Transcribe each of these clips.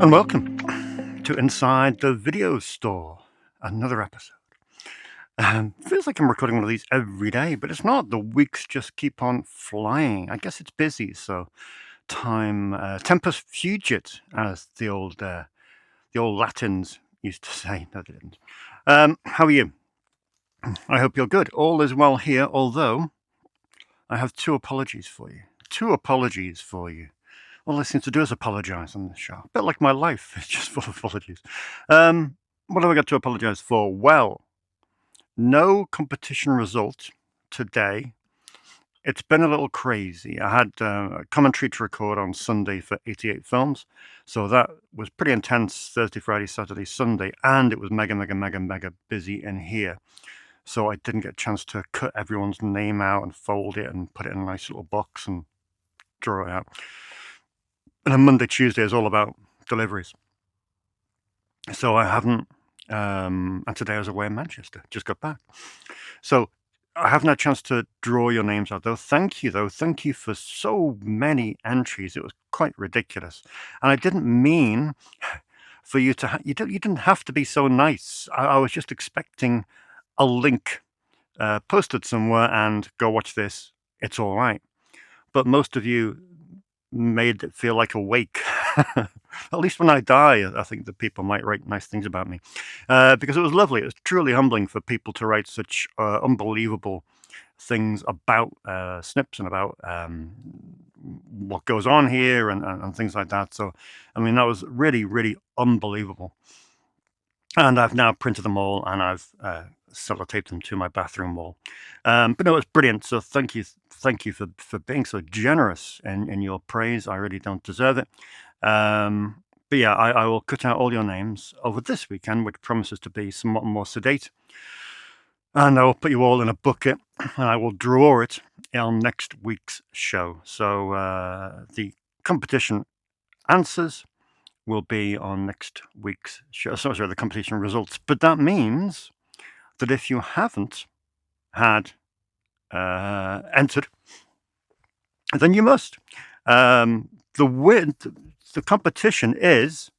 And welcome to Inside the Video Store, another episode. Feels like I'm recording one of these every day, but it's not. The weeks just keep on flying. I guess it's busy, so time tempus fugit, as the old Latins used to say. No, they didn't. How are you? I hope you're good. All is well here, although I have two apologies for you. All I seem to do is apologise on this show. A bit like my life, it's just full of apologies. What have I got to apologise for? Well, no competition result today. It's been a little crazy. I had a commentary to record on Sunday for 88 Films, so that was pretty intense Thursday, Friday, Saturday, Sunday, and it was mega busy in here. So I didn't get a chance to cut everyone's name out and fold it and put it in a nice little box and draw it out. And then Monday, Tuesday is all about deliveries. So I haven't, and today I was away in Manchester, just got back. So I haven't had a chance to draw your names out, though. Thank you for so many entries. It was quite ridiculous. And I didn't mean for you to, you didn't have to be so nice. I was just expecting a link posted somewhere and go watch this. It's all right. But most of you made it feel like a wake. At least when I die, I think that people might write nice things about me, because it was lovely. It was truly humbling for people to write such unbelievable things about Snips and about what goes on here and things like that. So, I mean, that was really unbelievable. And I've now printed them all, and I've sellotaped them to my bathroom wall. But no, it's brilliant. So thank you for being so generous in your praise. I really don't deserve it. But yeah, I will cut out all your names over this weekend, which promises to be somewhat more sedate. And I will put you all in a bucket, and I will draw it on next week's show. So the competition answers will be on next week's show. Sorry, the competition results. But that means that if you haven't had entered, then you must. The competition is,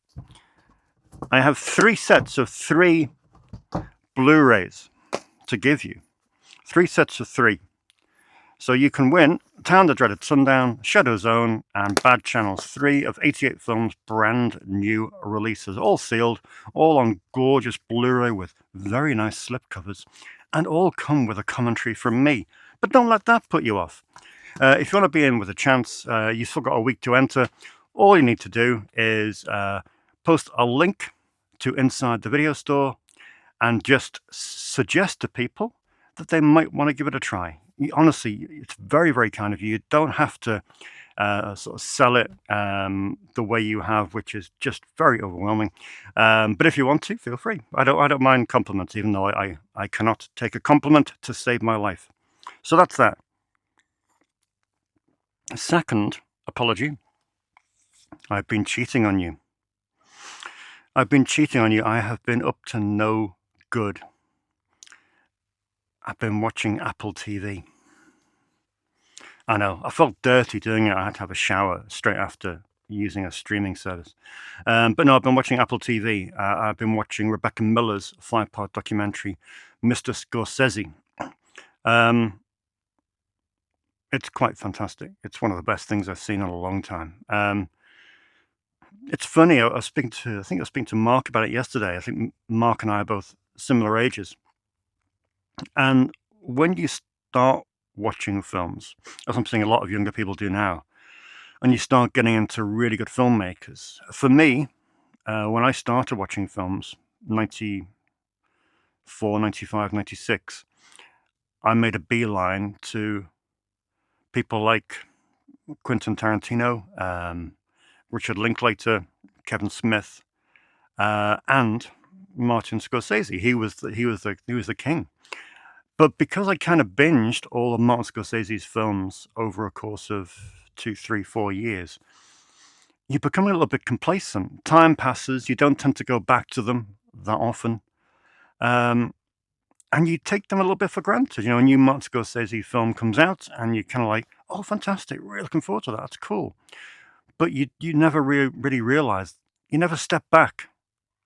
I have 3 sets of 3 Blu-rays to give you. 3 sets of 3. So you can win Town That Dreaded Sundown, Shadow Zone, and Bad Channels, 3 of 88 Films' brand new releases, all sealed, all on gorgeous Blu-ray with very nice slipcovers, and all come with a commentary from me. But don't let that put you off. If you want to be in with a chance, you've still got a week to enter. All you need to do is post a link to Inside the Video Store and just suggest to people that they might want to give it a try. Honestly, it's very kind of you. You don't have to sort of sell it the way you have, which is just very overwhelming. But if you want to, feel free. I don't mind compliments, even though I cannot take a compliment to save my life. So that's that. Second apology. I've been cheating on you. I have been up to no good. I've been watching Apple TV. I know, I felt dirty doing it. I had to have a shower straight after using a streaming service. But no, I've been watching Apple TV. I've been watching Rebecca Miller's 5-part documentary, Mr. Scorsese. It's quite fantastic. It's one of the best things I've seen in a long time. It's funny, I think I was speaking to Mark about it yesterday. I think Mark and I are both similar ages. And when you start watching films, as I'm seeing a lot of younger people do now, and you start getting into really good filmmakers. For me, when I started watching films, 94, 95, 96, I made a beeline to people like Quentin Tarantino, Richard Linklater, Kevin Smith, and Martin Scorsese. He was the king. But because I kind of binged all of Martin Scorsese's films over a course of 2, 3, 4 years, you become a little bit complacent. Time passes. You don't tend to go back to them that often. and you take them a little bit for granted. A new Martin Scorsese film comes out, and you're kind of like, oh, fantastic, really looking forward to that. That's cool. But you never really realize, you never step back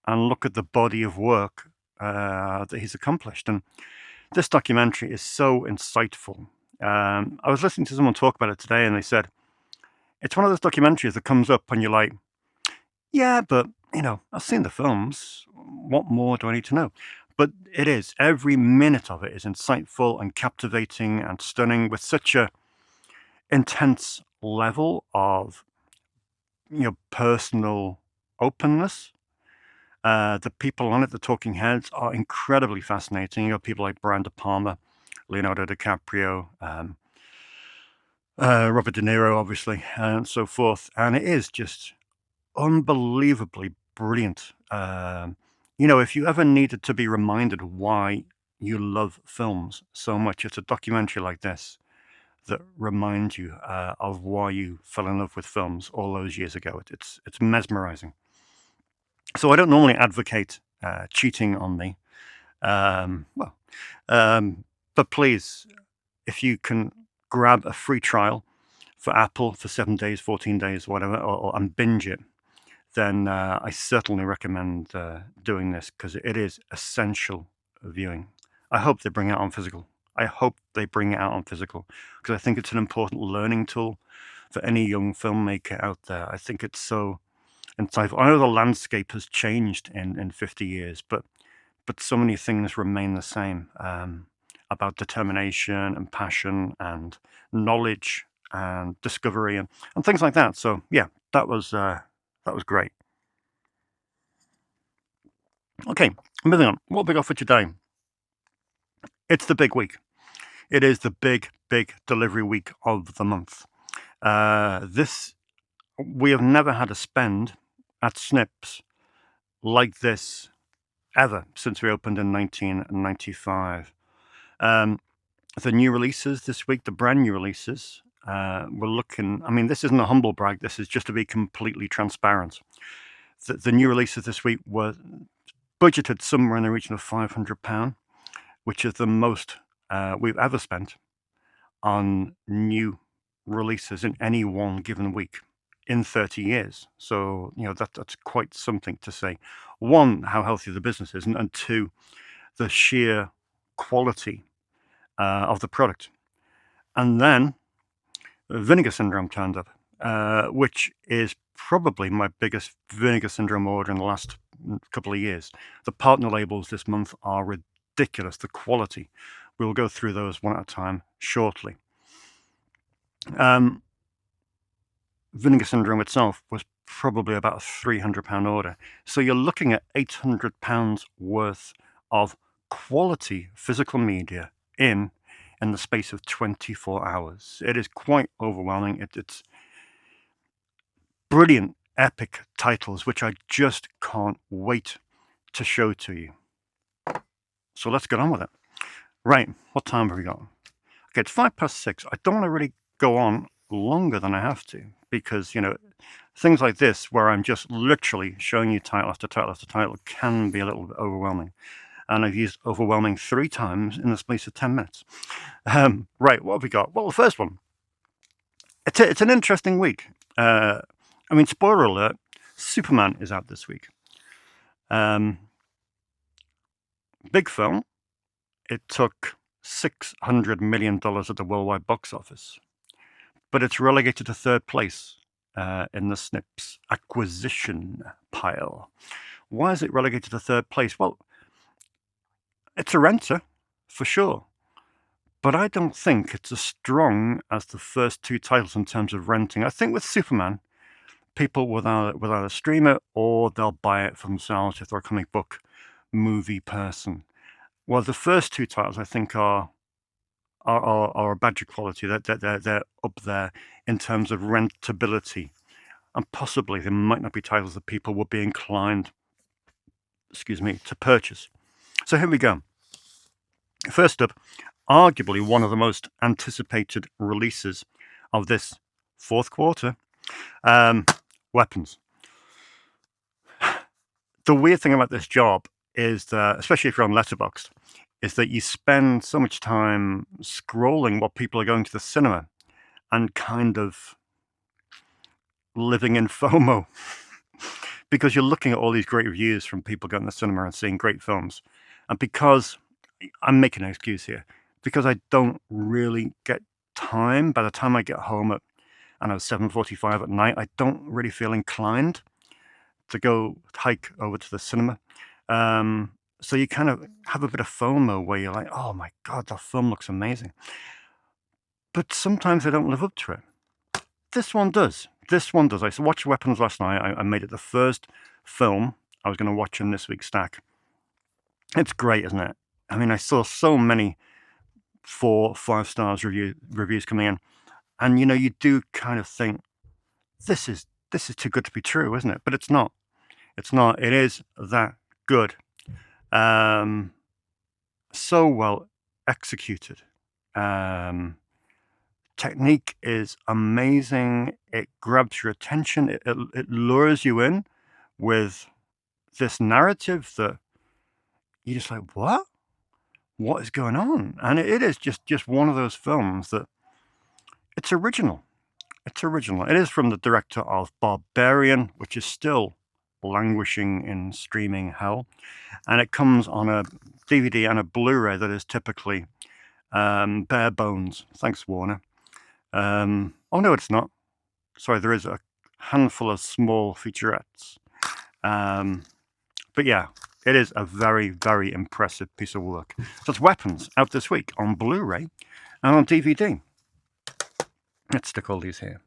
and look at the body of work that he's accomplished. And this documentary is so insightful. I was listening to someone talk about it today, and they said, it's one of those documentaries that comes up and you're like, yeah, but, I've seen the films. What more do I need to know? But it is. Every minute of it is insightful and captivating and stunning, with such a intense level of, personal openness. The people on it, the talking heads, are incredibly fascinating. People like Brian De Palma, Leonardo DiCaprio, Robert De Niro, obviously, and so forth. And it is just unbelievably brilliant. If you ever needed to be reminded why you love films so much, it's a documentary like this that reminds you of why you fell in love with films all those years ago. It's mesmerizing. So I don't normally advocate cheating on me. But please, if you can grab a free trial for Apple for 7 days, 14 days, whatever, and binge it, then I certainly recommend doing this, because it is essential viewing. I hope they bring it out on physical. because I think it's an important learning tool for any young filmmaker out there. I think it's so insightful. I know the landscape has changed in 50 years, but so many things remain the same, about determination and passion and knowledge and discovery and things like that. So yeah, that was great. Okay, moving on. What have we got for today? It's the big week. It is the big delivery week of the month. We have never had a spend at Snips like this ever since we opened in 1995. The new releases this week, the brand new releases, we're looking. I mean, this isn't a humble brag. This is just to be completely transparent. The new releases this week were budgeted somewhere in the region of £500, which is the most we've ever spent on new releases in any one given week in 30 years. So, that's quite something to say. One, how healthy the business is, and two, the sheer quality of the product. And then Vinegar Syndrome turned up, which is probably my biggest Vinegar Syndrome order in the last couple of years. The partner labels this month are ridiculous, the quality. We'll go through those one at a time shortly. Vinegar Syndrome itself was probably about a £300 order. So you're looking at £800 worth of quality physical media in the space of 24 hours. It is quite overwhelming. It's brilliant, epic titles, which I just can't wait to show to you. So let's get on with it. Right, what time have we got? Okay, it's 6:05. I don't want to really go on longer than I have to, because, things like this, where I'm just literally showing you title after title after title, can be a little bit overwhelming. And I've used overwhelming 3 times in the space of 10 minutes. Right, what have we got? Well, the first one. It's an interesting week. Spoiler alert, Superman is out this week. Big film. It took $600 million at the worldwide box office, but it's relegated to 3rd place in the Snips acquisition pile. Why is it relegated to 3rd place? Well, it's a renter, for sure, but I don't think it's as strong as the first 2 titles in terms of renting. I think with Superman, people will either stream it or they'll buy it for themselves if they're a comic book movie person. Well, the first 2 titles, I think, are a badge of quality. They're up there in terms of rentability, and possibly they might not be titles that people would be inclined, to purchase. So here we go. First up, arguably one of the most anticipated releases of this 4th quarter, Weapons. The weird thing about this job is that, especially if you're on Letterboxd, is that you spend so much time scrolling while people are going to the cinema and kind of living in FOMO because you're looking at all these great reviews from people going to the cinema and seeing great films. And because I'm making an excuse here, because I don't really get time by the time I get home at, I don't know, 7:45 at night, I don't really feel inclined to go hike over to the cinema. So you kind of have a bit of FOMO where you're like, oh my God, that film looks amazing. But sometimes they don't live up to it. This one does. This one does. I watched Weapons last night. I made it the first film I was going to watch in this week's stack. It's great, isn't it? I mean, I saw so many 4, 5 stars reviews coming in. And, you know, you do kind of think, this is too good to be true, isn't it? But it's not. It's not. It is that good. So well executed. Technique is amazing. It grabs your attention. It lures you in with this narrative that you're just like, what? What is going on? And it is just one of those films that it's original. It's original. It is from the director of Barbarian, which is still languishing in streaming hell. And it comes on a DVD and a Blu-ray that is typically bare bones. Thanks, Warner. Oh, no, it's not. Sorry, there is a handful of small featurettes. But yeah, it is a very, very impressive piece of work. So it's Weapons, out this week on Blu-ray and on DVD. Let's stick all these here.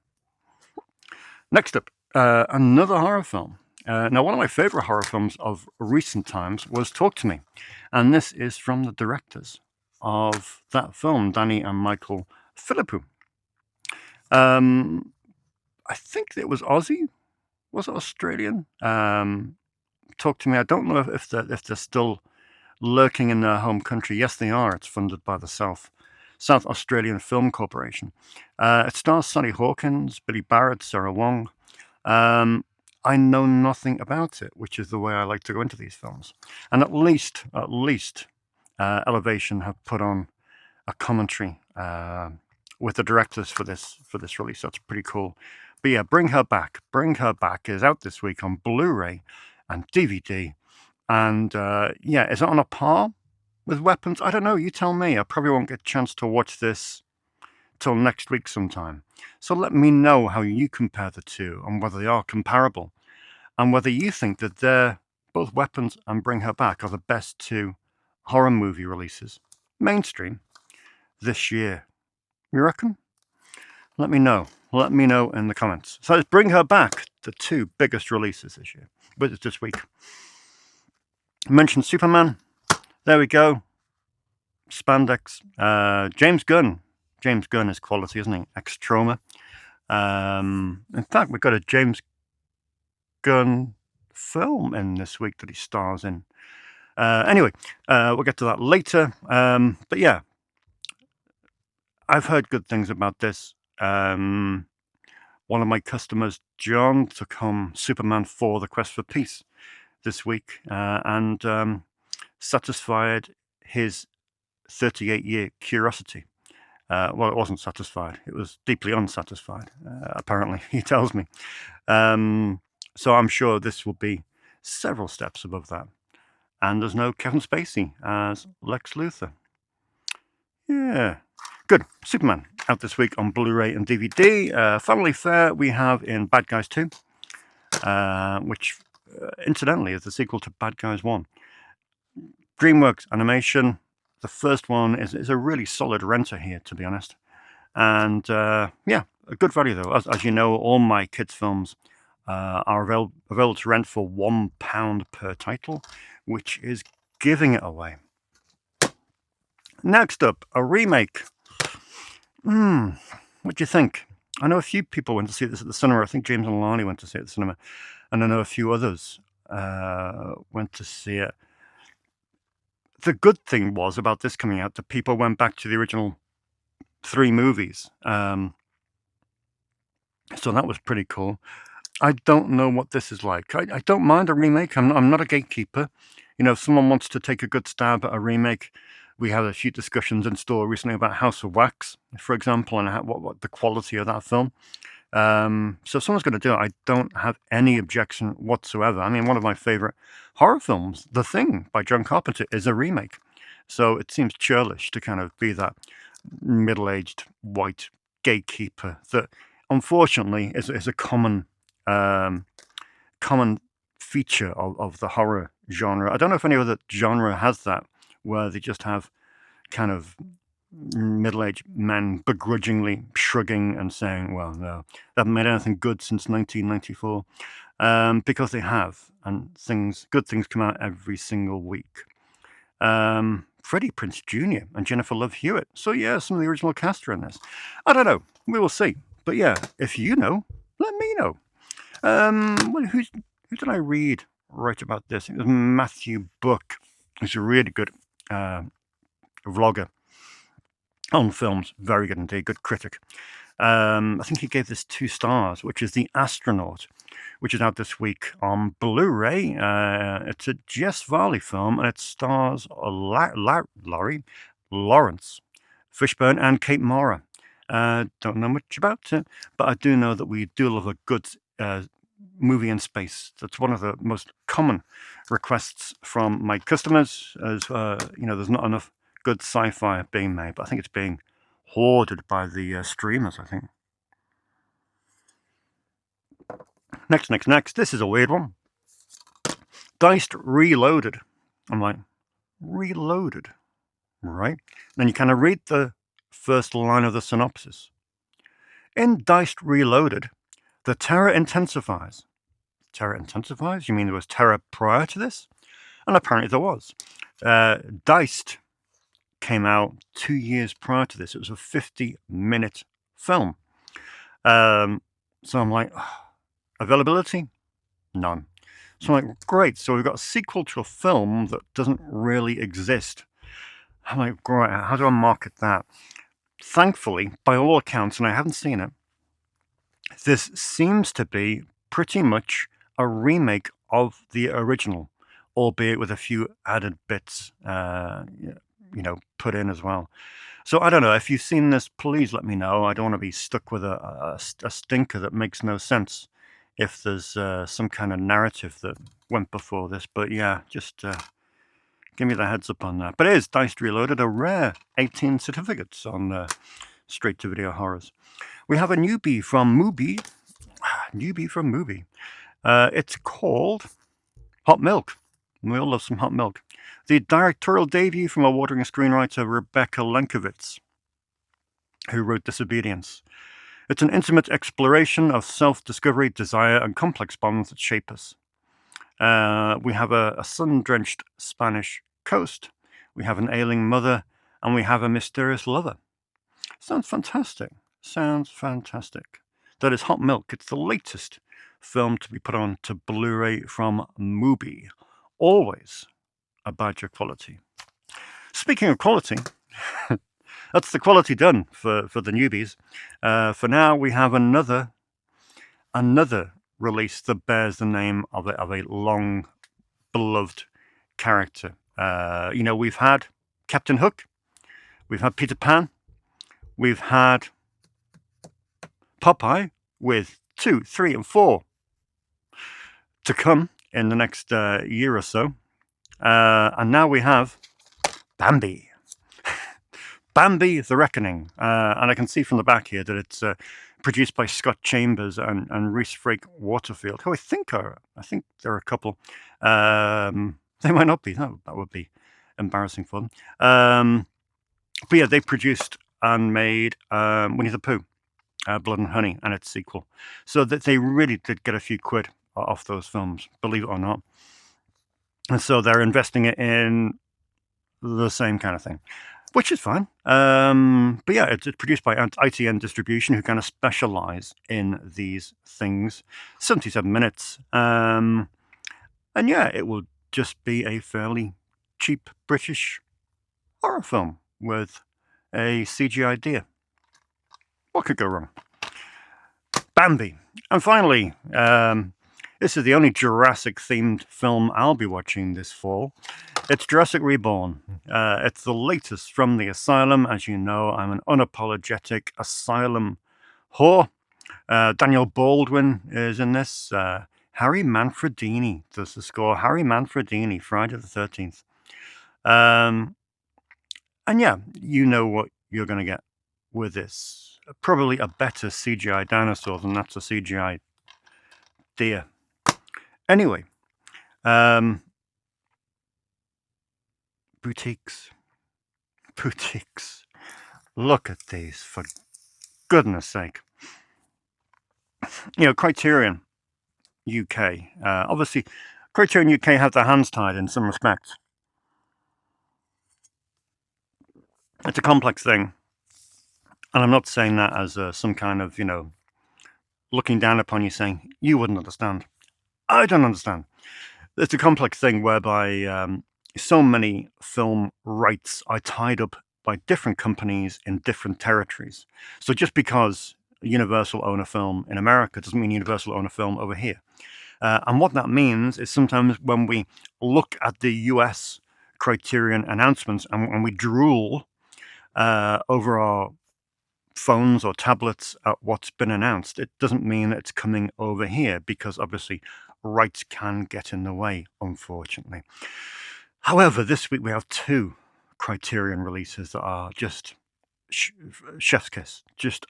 Next up, another horror film. Now, one of my favorite horror films of recent times was Talk to Me. And this is from the directors of that film, Danny and Michael Philippou. I think it was Aussie. Was it Australian? Talk to Me. I don't know if they're still lurking in their home country. Yes, they are. It's funded by the South Australian Film Corporation. It stars Sally Hawkins, Billy Barrett, Sarah Wong. I know nothing about it, which is the way I like to go into these films. And at least, Elevation have put on a commentary with the directors for this release. That's pretty cool. But yeah, Bring Her Back. Bring Her Back is out this week on Blu-ray and DVD. And yeah, is it on a par with Weapons? I don't know. You tell me. I probably won't get a chance to watch this till next week sometime. So let me know how you compare the two and whether they are comparable and whether you think that they're both Weapons and Bring Her Back are the best two horror movie releases, mainstream, this year. You reckon? Let me know. Let me know in the comments. So let's Bring Her Back, the two biggest releases this year, but it's this week. I mentioned Superman. There we go. Spandex. James Gunn. James Gunn is quality, isn't he? Ex-Trauma. In fact, we've got a James Gunn film in this week that he stars in. Anyway, we'll get to that later. But yeah, I've heard good things about this. One of my customers, John, took home Superman 4, The Quest for Peace this week and satisfied his 38-year curiosity. Well, it wasn't satisfied. It was deeply unsatisfied, apparently, he tells me. So I'm sure this will be several steps above that. And there's no Kevin Spacey as Lex Luthor. Yeah. Good. Superman, out this week on Blu-ray and DVD. Family fare we have in Bad Guys 2, which, incidentally, is the sequel to Bad Guys 1. DreamWorks Animation. The first one is a really solid renter here, to be honest. And yeah, a good value, though. As you know, all my kids' films are available to rent for £1 per title, which is giving it away. Next up, a remake. What do you think? I know a few people went to see this at the cinema. I think James and Lani went to see it at the cinema. And I know a few others went to see it. The good thing was about this coming out that people went back to the original 3 movies. So that was pretty cool. I don't know what this is like. I don't mind a remake. I'm not a gatekeeper. You know, if someone wants to take a good stab at a remake, We had a few discussions in store recently about House of Wax, for example, and what the quality of that film. So if someone's going to do it, I don't have any objection whatsoever. I mean, one of my favorite horror films, The Thing by John Carpenter, is a remake. So it seems churlish to kind of be that middle-aged white gatekeeper that, unfortunately, is a common feature of the horror genre. I don't know if any other genre has that, where they just have kind of middle-aged men begrudgingly shrugging and saying, well, no, they haven't made anything good since 1994, because they have, and good things come out every single week. Freddie Prinze Jr. and Jennifer Love Hewitt. So yeah, some of the original cast are in this. I don't know. We will see. But yeah, if you know, let me know. Who did I read right about this? It was Matthew Buck. He's a really good vlogger on films. Very good indeed. Good critic. I think he gave this 2 stars, which is The Astronaut, which is out this week on Blu-ray. It's a Jess Varley film, and it stars Laurie Lawrence Fishburne and Kate Mara. Don't know much about it, but I do know that we do love a good movie in space. That's one of the most common requests from my customers, as there's not enough good sci-fi being made, but I think it's being hoarded by the streamers, I think. Next. This is a weird one. Diced Reloaded. I'm like, Reloaded? Right. Then you kind of read the first line of the synopsis. In Diced Reloaded, the terror intensifies. Terror intensifies? You mean there was terror prior to this? And apparently there was. Diced came out 2 years prior to this. It was a 50-minute film. So I'm like, availability? None. So I'm like, great. So we've got a sequel to a film that doesn't really exist. I'm like, great, how do I market that? Thankfully, by all accounts, and I haven't seen it, this seems to be pretty much a remake of the original, albeit with a few added bits, put in as well. So I don't know. If you've seen this, please let me know. I don't want to be stuck with a stinker that makes no sense if there's some kind of narrative that went before this. But yeah, just give me the heads up on that. But it is Diced Reloaded, a rare 18 certificates on straight-to-video horrors. We have a newbie from Mubi. It's called Hot Milk. We all love some hot milk. The directorial debut from award-winning screenwriter Rebecca Lenkiewicz, who wrote Disobedience. It's an intimate exploration of self-discovery, desire, and complex bonds that shape us. We have a sun-drenched Spanish coast. We have an ailing mother, and we have a mysterious lover. Sounds fantastic. That is Hot Milk. It's the latest film to be put on to Blu-ray from Mubi. Always a badge of quality. Speaking of quality, that's the quality done for the newbies. For now, we have another release that bears the name of a long beloved character. We've had Captain Hook, we've had Peter Pan, we've had Popeye with 2, 3, and 4 to come in the next year or so. And now we have Bambi. Bambi the Reckoning. And I can see from the back here that it's produced by Scott Chambers and Reese Frake Waterfield, who I think there are a couple. They might not be. That would be embarrassing for them. But yeah, they produced and made Winnie the Pooh, Blood and Honey, and its sequel. So that they really did get a few quid off those films, believe it or not. And so they're investing it in the same kind of thing, which is fine. But yeah, it's produced by ITN Distribution, who kind of specialize in these things. 77 minutes. And yeah, it will just be a fairly cheap British horror film with a CGI deer. What could go wrong? Bambi. And finally, This is the only Jurassic-themed film I'll be watching this fall. It's Jurassic Reborn. It's the latest from the Asylum. As you know, I'm an unapologetic Asylum whore. Daniel Baldwin is in this. Harry Manfredini does the score. Harry Manfredini, Friday the 13th. And yeah, you know what you're going to get with this. Probably a better CGI dinosaur than that's a CGI deer. Anyway, boutiques. Look at these, for goodness sake. Criterion UK. Obviously, Criterion UK have their hands tied in some respects. It's a complex thing. And I'm not saying that as some kind of, looking down upon you saying, you wouldn't understand. I don't understand. It's a complex thing whereby so many film rights are tied up by different companies in different territories. So just because Universal own a film in America doesn't mean Universal own a film over here. And what that means is sometimes when we look at the US Criterion announcements and we drool over our phones or tablets at what's been announced, it doesn't mean that it's coming over here, because obviously rights can get in the way, unfortunately. However, this week we have 2 Criterion releases that are just chef's kiss, just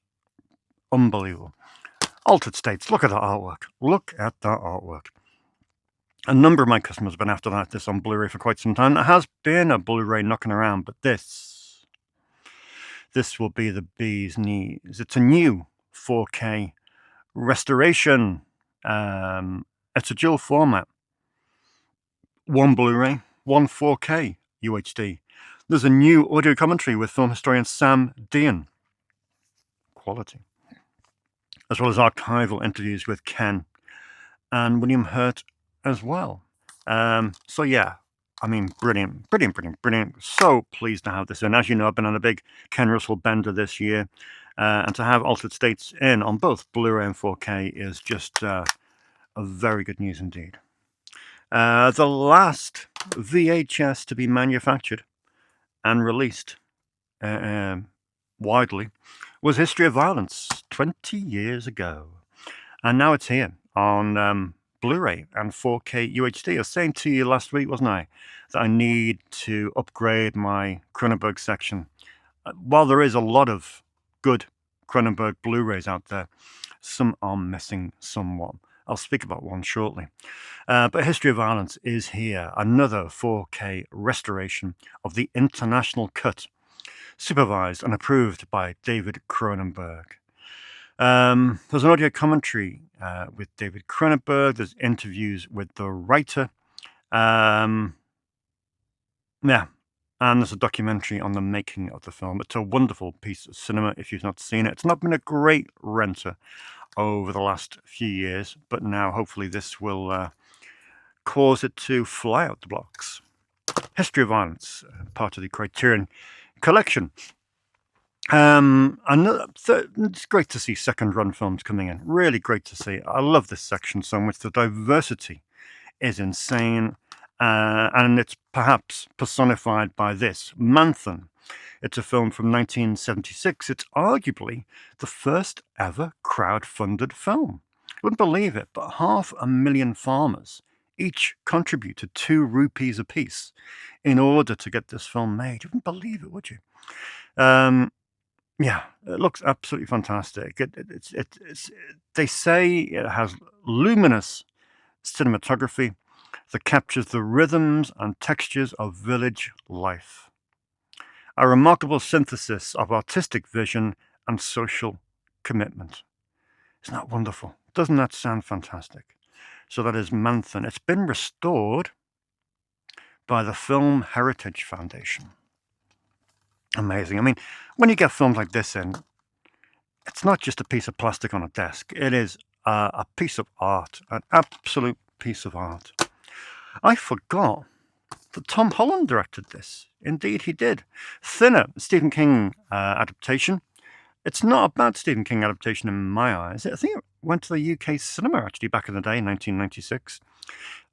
unbelievable. Altered States, look at that artwork. Look at that artwork. A number of my customers have been after this on Blu-ray for quite some time. There has been a Blu-ray knocking around, but this will be the bee's knees. It's a new 4K restoration. It's a dual format. 1 Blu-ray, 1 4K UHD. There's a new audio commentary with film historian Sam Dean. Quality. As well as archival interviews with Ken and William Hurt as well. So yeah, I mean, brilliant. So pleased to have this in. As you know, I've been on a big Ken Russell bender this year. And to have Altered States in on both Blu-ray and 4K is just a very good news indeed. The last VHS to be manufactured and released widely was History of Violence 20 years ago. And now it's here on Blu-ray and 4K UHD. I was saying to you last week, wasn't I, that I need to upgrade my Cronenberg section. While there is a lot of good Cronenberg Blu-rays out there, some are missing somewhat. I'll speak about one shortly. But History of Violence is here. Another 4K restoration of the international cut, supervised and approved by David Cronenberg. There's an audio commentary with David Cronenberg. There's interviews with the writer. And there's a documentary on the making of the film. It's a wonderful piece of cinema if you've not seen it. It's not been a great renter over the last few years, but now hopefully this will cause it to fly out the blocks. History of Violence, part of the Criterion collection. It's great to see second run films coming in. Really great to see. I love this section so much. The diversity is insane. And it's perhaps personified by this, Manthan. It's a film from 1976. It's arguably the first ever crowd-funded film. You wouldn't believe it, but 500,000 farmers each contributed 2 rupees apiece in order to get this film made. You wouldn't believe it, would you? Yeah, it looks absolutely fantastic. They say it has luminous cinematography that captures the rhythms and textures of village life. A remarkable synthesis of artistic vision and social commitment. Isn't that wonderful? Doesn't that sound fantastic? So that is Manthan. It's been restored by the Film Heritage Foundation. Amazing. I mean, when you get films like this in, it's not just a piece of plastic on a desk. It is a piece of art, an absolute piece of art. I forgot that Tom Holland directed this. Indeed, he did. Thinner, Stephen King adaptation. It's not a bad Stephen King adaptation in my eyes. I think it went to the UK cinema actually back in the day, 1996.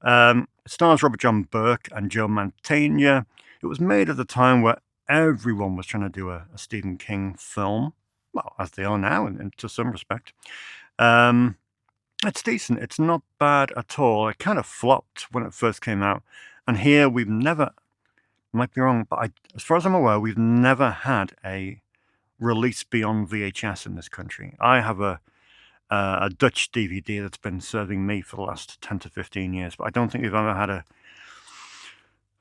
It stars Robert John Burke and Joe Mantegna. It was made at the time where everyone was trying to do a Stephen King film. Well, as they are now, to some respect. It's decent. It's not bad at all. It kind of flopped when it first came out. And here we've never, might be wrong, but as far as I'm aware, we've never had a release beyond VHS in this country. I have a Dutch DVD that's been serving me for the last 10 to 15 years, but I don't think we've ever had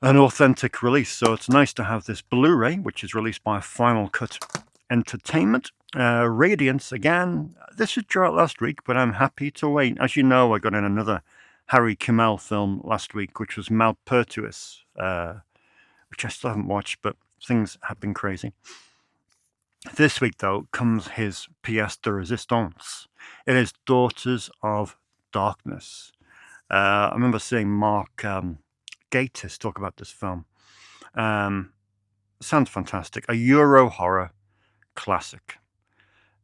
an authentic release. So it's nice to have this Blu-ray, which is released by Final Cut Entertainment. Radiance, again, this was due out last week, but I'm happy to wait. As you know, I got in another Harry Kimmel film last week, which was Malpertuis, which I still haven't watched, but things have been crazy. This week, though, comes his pièce de résistance. It is Daughters of Darkness. I remember seeing Mark Gatiss talk about this film. Sounds fantastic. A Euro horror classic.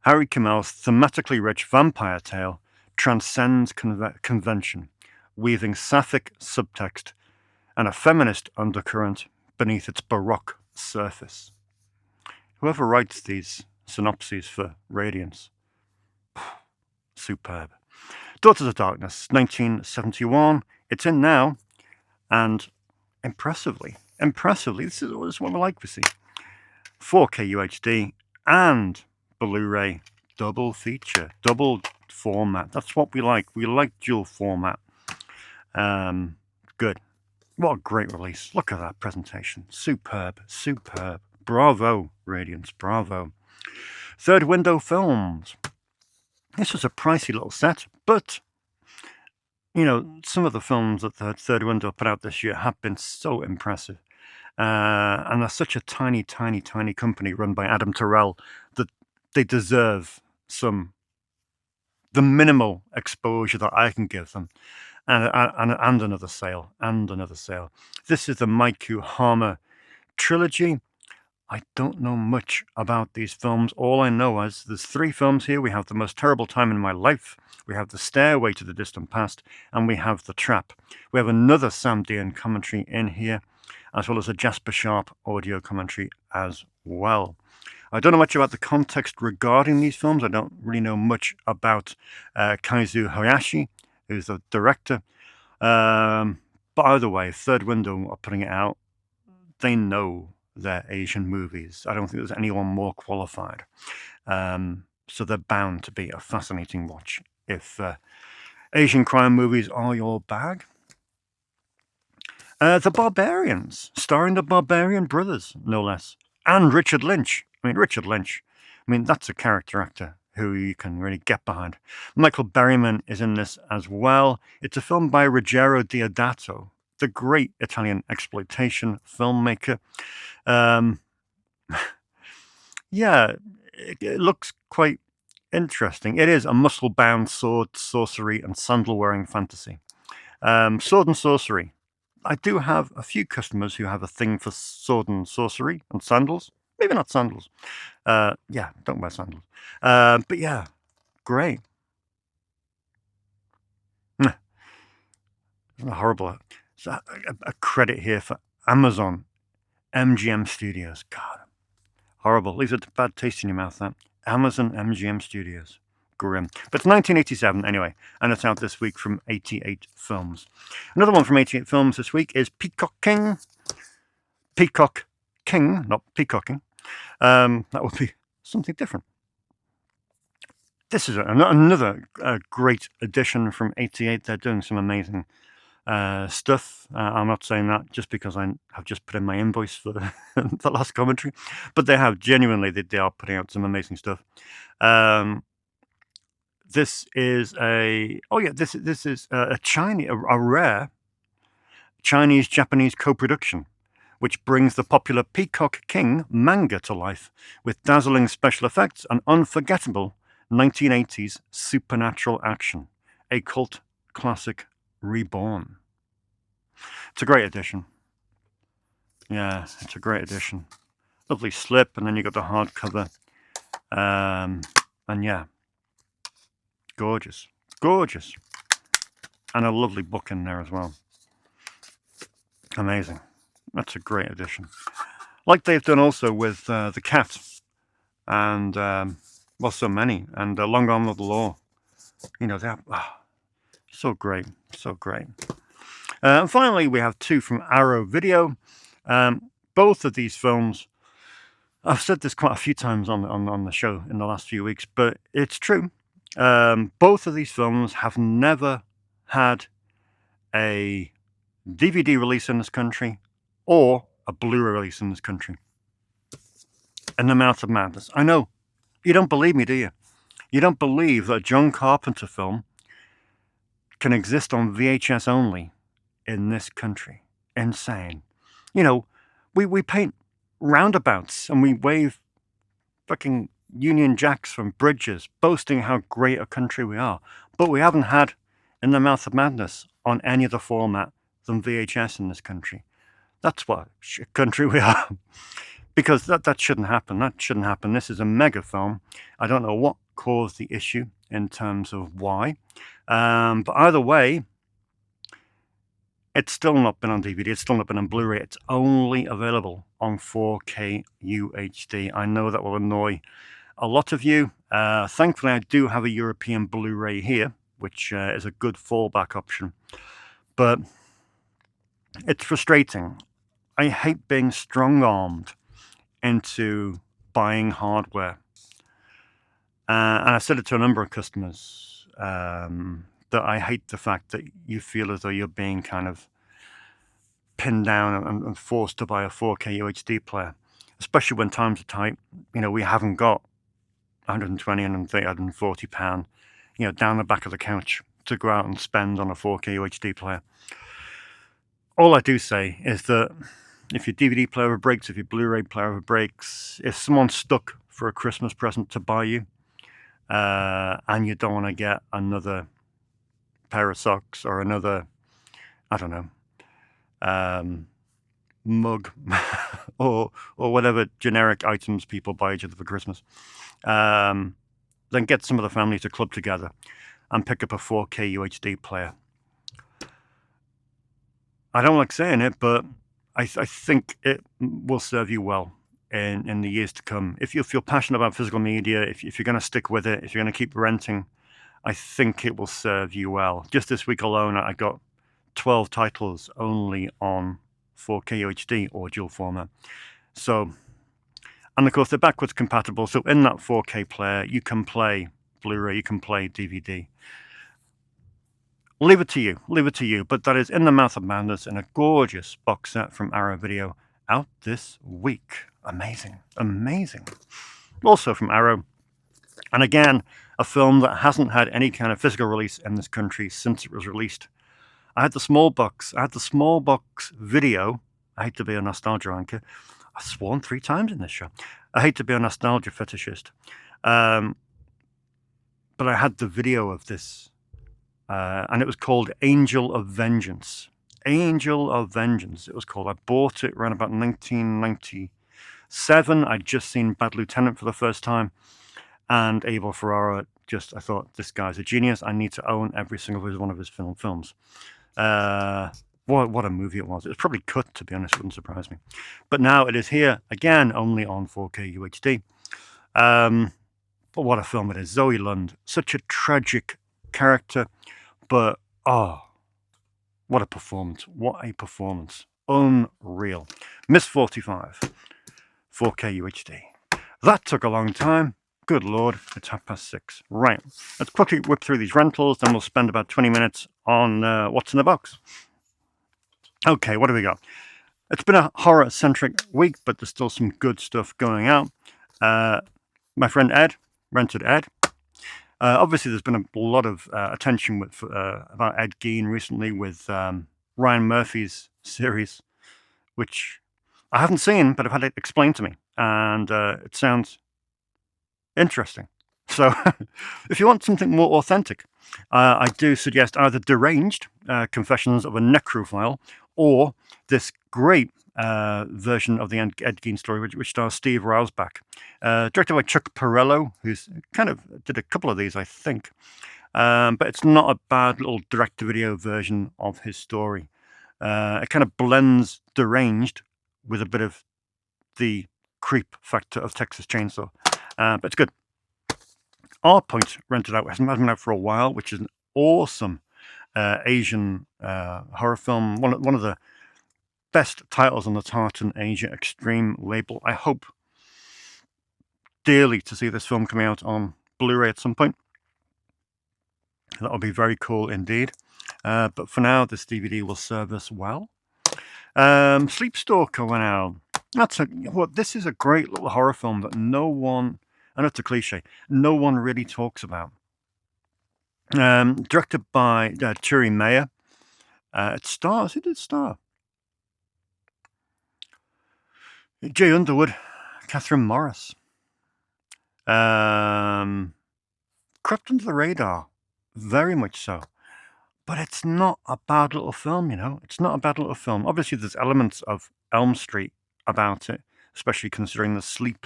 Harry Kimmel's thematically rich vampire tale transcends convention, weaving sapphic subtext and a feminist undercurrent beneath its baroque surface. Whoever writes these synopses for Radiance, superb. Daughters of Darkness, 1971. It's in now, and impressively, this is what I like to see. 4K UHD and Blu-ray double feature, double format. That's what we like. We like dual format. Good. What a great release. Look at that presentation. Superb. Bravo, Radiance. Bravo. Third Window Films. This was a pricey little set, but you know, some of the films that the Third Window put out this year have been so impressive. And they're such a tiny company run by Adam Terrell that they deserve the minimal exposure that I can give them. And another sale. This is the Maiku Hama trilogy. I don't know much about these films. All I know is there's 3 films here. We have The Most Terrible Time in My Life, we have The Stairway to the Distant Past, and we have The Trap. We have another Sam Dean commentary in here, as well as a Jasper Sharp audio commentary as well. I don't know much about the context regarding these films. I don't really know much about Kaizu Hayashi, who's the director. But either way, Third Window are putting it out. They know their Asian movies. I don't think there's anyone more qualified. So they're bound to be a fascinating watch if Asian crime movies are your bag. The Barbarians, starring the Barbarian brothers, no less, and Richard Lynch. Richard Lynch, that's a character actor who you can really get behind. Michael Berryman is in this as well. It's a film by Ruggero Deodato, the great Italian exploitation filmmaker. Yeah, it looks quite interesting. It is a muscle-bound sword, sorcery, and sandal-wearing fantasy. Sword and sorcery. I do have a few customers who have a thing for sword and sorcery and sandals. Maybe not sandals. Yeah, don't wear sandals. But yeah, great. Horrible. So a credit here for Amazon MGM Studios. God, horrible. Leaves a bad taste in your mouth, that. Amazon MGM Studios. Grim. But it's 1987 anyway, and it's out this week from 88 Films. Another one from 88 Films this week is Peacock King. Peacock King, not peacocking. That would be something different. This is another great addition from 88. They're doing some amazing stuff. I'm not saying that just because I have just put in my invoice for the last commentary, but they have genuinely. They are putting out some amazing stuff. This is a rare Chinese-Japanese co-production, which brings the popular Peacock King manga to life with dazzling special effects and unforgettable 1980s supernatural action. A cult classic reborn. It's a great edition. Yeah, it's a great edition. Lovely slip, and then you got the hardcover. And yeah, gorgeous, gorgeous. And a lovely book in there as well. Amazing. That's a great addition. Like they've done also with The Cat and, well, so many. And Long Arm of the Law. You know, they're so great. So great. And finally, we have two from Arrow Video. Both of these films, I've said this quite a few times on the show in the last few weeks, but it's true. Both of these films have never had a DVD release in this country or a Blu-ray release in this country. In the Mouth of Madness. I know. You don't believe me, do you? You don't believe that a John Carpenter film can exist on VHS only in this country. Insane. You know, we paint roundabouts and we wave fucking Union Jacks from bridges, boasting how great a country we are. But we haven't had In the Mouth of Madness on any other format than VHS in this country. That's what shit country we are. Because that shouldn't happen. That shouldn't happen. This is a mega film. I don't know what caused the issue in terms of why. But either way, it's still not been on DVD. It's still not been on Blu-ray. It's only available on 4K UHD. I know that will annoy a lot of you. Thankfully, I do have a European Blu-ray here, which is a good fallback option. But it's frustrating. I hate being strong-armed into buying hardware. And I've said it to a number of customers that I hate the fact that you feel as though you're being kind of pinned down and forced to buy a 4K UHD player, especially when times are tight. You know, we haven't got 120, 130, 140 pound, you know, down the back of the couch to go out and spend on a 4K UHD player. All I do say is that if your DVD player ever breaks, if your Blu-ray player ever breaks, if someone's stuck for a Christmas present to buy you, and you don't want to get another pair of socks or another, I don't know, mug or whatever generic items people buy each other for Christmas, then get some of the family to club together and pick up a 4K UHD player. I don't like saying it, but I think it will serve you well in the years to come. If you feel passionate about physical media, if you're going to stick with it, if you're going to keep renting, I think it will serve you well. Just this week alone, I got 12 titles only on 4K UHD or dual format. So, and of course, they're backwards compatible. So in that 4K player, you can play Blu-ray, you can play DVD. Leave it to you. Leave it to you. But that is In the Mouth of Madness in a gorgeous box set from Arrow Video out this week. Amazing. Amazing. Also from Arrow. And again, a film that hasn't had any kind of physical release in this country since it was released. I had the small box. I had the small box video. I hate to be a nostalgia anchor. I've sworn 3 times in this show. I hate to be a nostalgia fetishist. But I had the video of this. And it was called Angel of Vengeance. Angel of Vengeance, it was called. I bought it around about 1997. I'd just seen Bad Lieutenant for the first time. And Abel Ferrara, I thought, this guy's a genius. I need to own every single one of his films. What a movie it was. It was probably cut, to be honest. It wouldn't surprise me. But now it is here, again, only on 4K UHD. But what a film it is. Zoe Lund, such a tragic character. But, what a performance. What a performance. Unreal. Miss 45, 4K UHD. That took a long time. Good Lord, it's 6:30. Right, let's quickly whip through these rentals, then we'll spend about 20 minutes on what's in the box. Okay, what do we got? It's been a horror-centric week, but there's still some good stuff going out. My friend Ed, Rented Ed. Obviously, there's been a lot of attention about Ed Gein recently with Ryan Murphy's series, which I haven't seen, but I've had it explained to me, and it sounds interesting. So if you want something more authentic, I do suggest either Deranged, Confessions of a Necrophile, or this great version of the Ed Gein story, which stars Steve Railsback, directed by Chuck Perrello, who's kind of did a couple of these, I think. But it's not a bad little direct-to-video version of his story. It kind of blends deranged with a bit of the creep factor of Texas Chainsaw, but it's good. Our Point rented out, hasn't been out for a while, which is an awesome Asian horror film. One of the best titles on the Tartan Asia Extreme label. I hope dearly to see this film coming out on Blu-ray at some point. That would be very cool indeed. But for now, this DVD will serve us well. Sleep Stalker went out. This is a great little horror film that no one, I know it's a cliche, no one really talks about. Directed by Thierry Meyer. It stars, who did it star? Jay Underwood, Catherine Morris. Crept under the radar, very much so. But it's not a bad little film, you know. It's not a bad little film. Obviously, there's elements of Elm Street about it, especially considering the sleep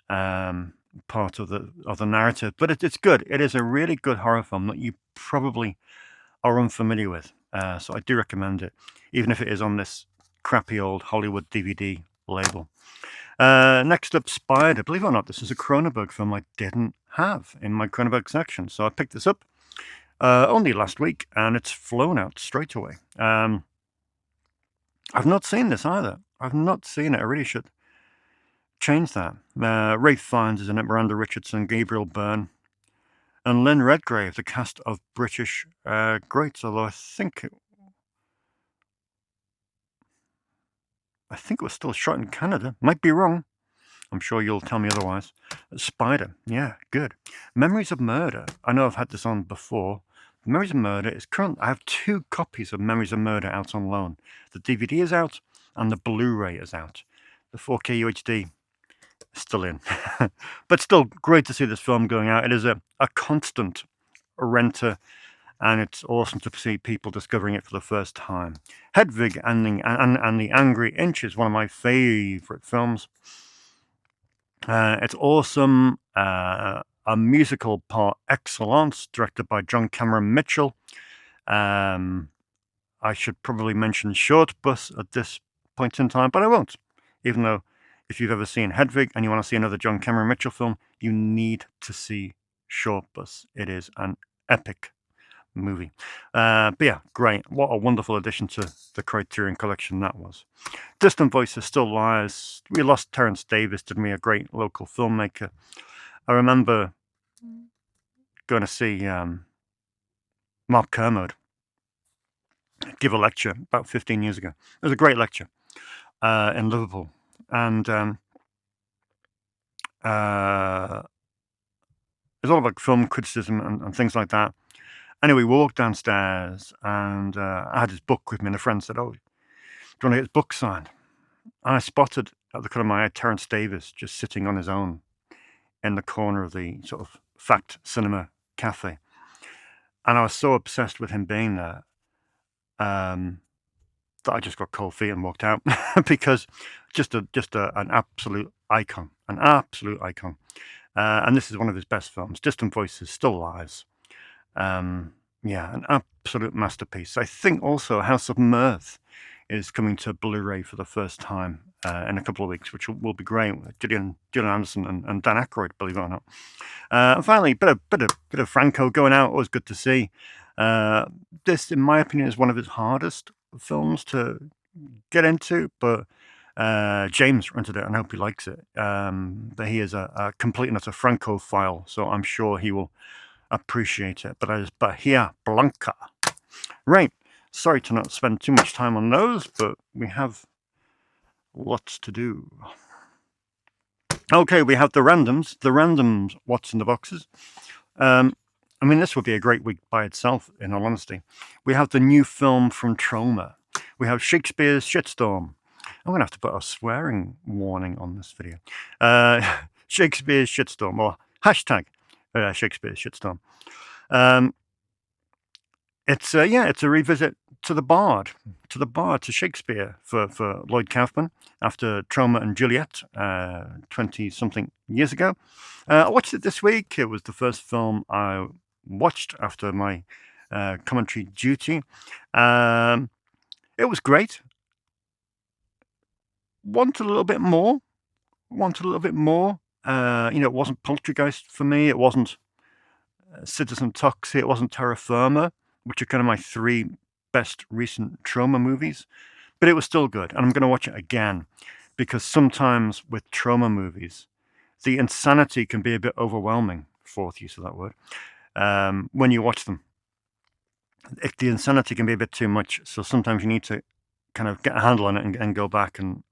part of the narrative. But it's good. It is a really good horror film that you probably are unfamiliar with. So I do recommend it, even if it is on this crappy old Hollywood DVD label. Next up, Spider. Believe it or not, this is a Cronenberg film I didn't have in my Cronenberg section. So I picked this up only last week, and it's flown out straight away. I've not seen this either. I've not seen it. I really should change that. Ralph Fiennes is in it, Miranda Richardson, Gabriel Byrne, and Lynn Redgrave, the cast of British greats, although I think it was still shot in Canada. Might be wrong. I'm sure you'll tell me otherwise. Spider. Yeah, good. Memories of Murder. I know I've had this on before. Memories of Murder is current. I have 2 copies of Memories of Murder out on loan. The DVD is out and the Blu-ray is out. The 4K UHD is still in. But still great to see this film going out. It is a constant renter, and it's awesome to see people discovering it for the first time. Hedwig and the Angry Inch is one of my favorite films. It's awesome. A musical par excellence, directed by John Cameron Mitchell. I should probably mention Short Bus at this point in time, but I won't. Even though, if you've ever seen Hedwig and you want to see another John Cameron Mitchell film, you need to see Short Bus. It is an epic movie. But yeah, great. What a wonderful addition to the Criterion Collection that was. Distant Voices Still Lies. We lost Terence Davis, didn't we? A great local filmmaker. I remember going to see Mark Kermode give a lecture about 15 years ago. It was a great lecture in Liverpool. And it's all about film criticism and things like that. Anyway, we walked downstairs, and I had his book with me, and a friend said, "Oh, do you want to get his book signed?" And I spotted at the corner of my eye Terence Davis just sitting on his own in the corner of the sort of Fact Cinema Cafe. And I was so obsessed with him being there that I just got cold feet and walked out because just an absolute icon, an absolute icon. And this is one of his best films. Distant Voices Still Lies. Yeah, an absolute masterpiece. I think also House of Mirth is coming to Blu-ray for the first time in a couple of weeks, which will be great. Gillian Anderson and Dan Aykroyd, believe it or not. And finally, bit of Franco going out. Always good to see. This, in my opinion, is one of his hardest films to get into, but James rented it, and I hope he likes it. But he is a complete and utter Francophile, so I'm sure he will appreciate it. But that is Bahia Blanca. Right. Sorry to not spend too much time on those, but we have lots to do. Okay, we have the randoms. The randoms, what's in the boxes. I mean, this would be a great week by itself, in all honesty. We have the new film from Troma. We have Shakespeare's Shitstorm. I'm going to have to put a swearing warning on this video. Shakespeare's Shitstorm, or hashtag Shakespeare's Shitstorm. It's a revisit to the Bard, to Shakespeare for Lloyd Kaufman after Trauma and Juliet 20-something years ago. I watched it this week. It was the first film I watched after my commentary duty. It was great. Wanted a little bit more. It wasn't Poltergeist for me. It wasn't Citizen Toxie. It wasn't Terra Firma, which are kind of my three best recent trauma movies. But it was still good. And I'm going to watch it again because sometimes with trauma movies, the insanity can be a bit overwhelming, fourth use of that word, when you watch them. The insanity can be a bit too much. So sometimes you need to kind of get a handle on it and go back and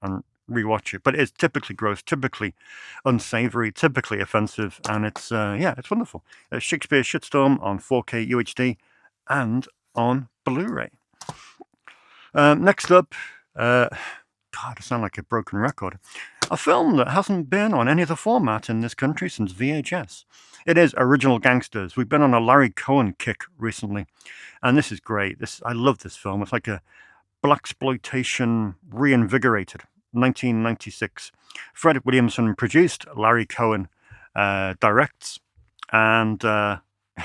rewatch it. But it's typically gross, typically unsavory, typically offensive, and it's wonderful. Shakespeare Shitstorm on 4K UHD and on Blu-ray. Next up, God, I sound like a broken record. A film that hasn't been on any other format in this country since VHS. It is Original Gangsters. We've been on a Larry Cohen kick recently, and this is great. I love this film. It's like a blaxploitation reinvigorated. 1996. Fred Williamson produced, Larry Cohen directs, and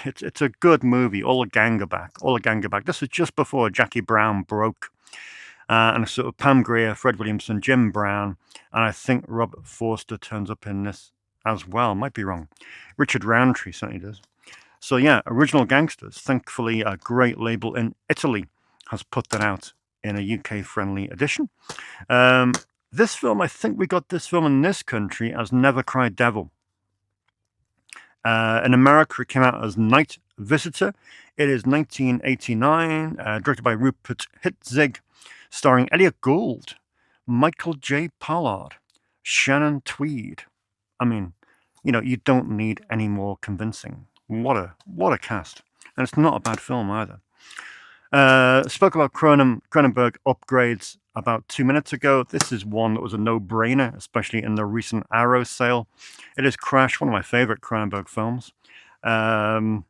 it's a good movie. All the gang are back. This was just before Jackie Brown broke, and sort of Pam Grier, Fred Williamson, Jim Brown, and I think Robert Forster turns up in this as well. Might be wrong. Richard Roundtree certainly does. So yeah, Original Gangsters. Thankfully, a great label in Italy has put that out in a UK-friendly edition. This film, I think we got this film in this country as Never Cry Devil. In America, it came out as Night Visitor. It is 1989, directed by Rupert Hitzig, starring Elliot Gould, Michael J. Pollard, Shannon Tweed. I mean, you don't need any more convincing. What a cast. And it's not a bad film either. Spoke about Cronenberg upgrades about 2 minutes ago. This is one that was a no-brainer, especially in the recent Arrow sale. It is Crash, one of my favorite Cronenberg films. Although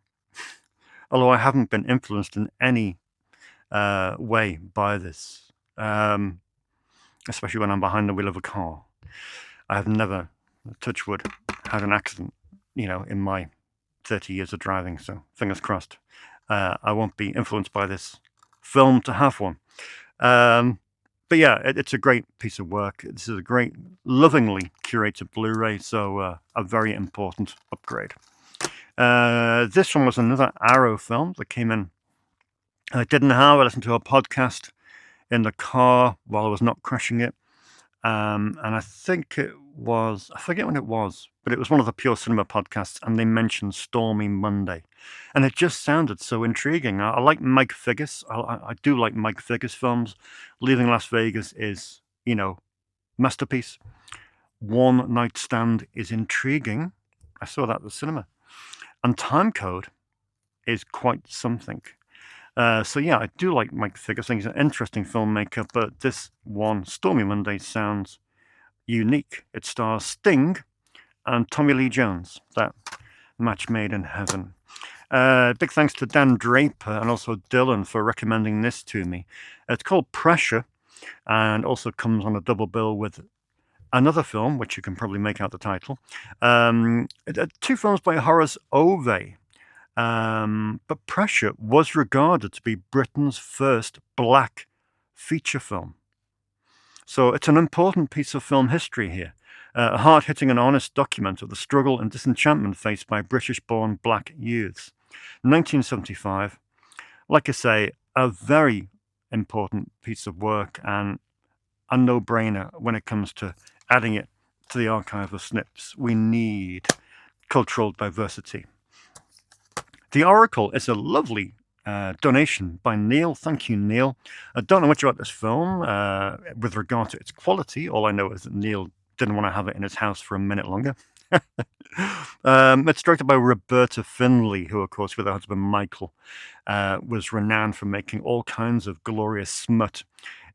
I haven't been influenced in any way by this, especially when I'm behind the wheel of a car. I have never, touch wood, had an accident, in my 30 years of driving, so fingers crossed. I won't be influenced by this film to have one. But yeah, it's a great piece of work. This is a great, lovingly curated Blu-ray, so a very important upgrade. This one was another Arrow film that came in. I didn't have. I listened to a podcast in the car while I was not crashing it. And I think it was, I forget when it was, but it was one of the Pure Cinema podcasts, and they mentioned Stormy Monday. And it just sounded so intriguing. I like Mike Figgis. I do like Mike Figgis films. Leaving Las Vegas is, masterpiece. One Night Stand is intriguing. I saw that at the cinema. And Time Code is quite something. So yeah, I do like Mike Figgis. I think he's an interesting filmmaker, but this one, Stormy Monday, sounds unique. It stars Sting and Tommy Lee Jones. That match made in heaven. Big thanks to Dan Draper and also Dylan for recommending this to me. It's called Pressure, and also comes on a double bill with another film, which you can probably make out the title. Two films by Horace Ove. But Pressure was regarded to be Britain's first black feature film. So it's an important piece of film history here. A hard-hitting and honest document of the struggle and disenchantment faced by British-born black youths. 1975, like I say, a very important piece of work and a no-brainer when it comes to adding it to the archive of Snips. We need cultural diversity. The Oracle is a lovely donation by Neil. Thank you, Neil. I don't know much about this film with regard to its quality. All I know is that Neil didn't want to have it in his house for a minute longer. It's directed by Roberta Findlay, who, of course, with her husband Michael, was renowned for making all kinds of glorious smut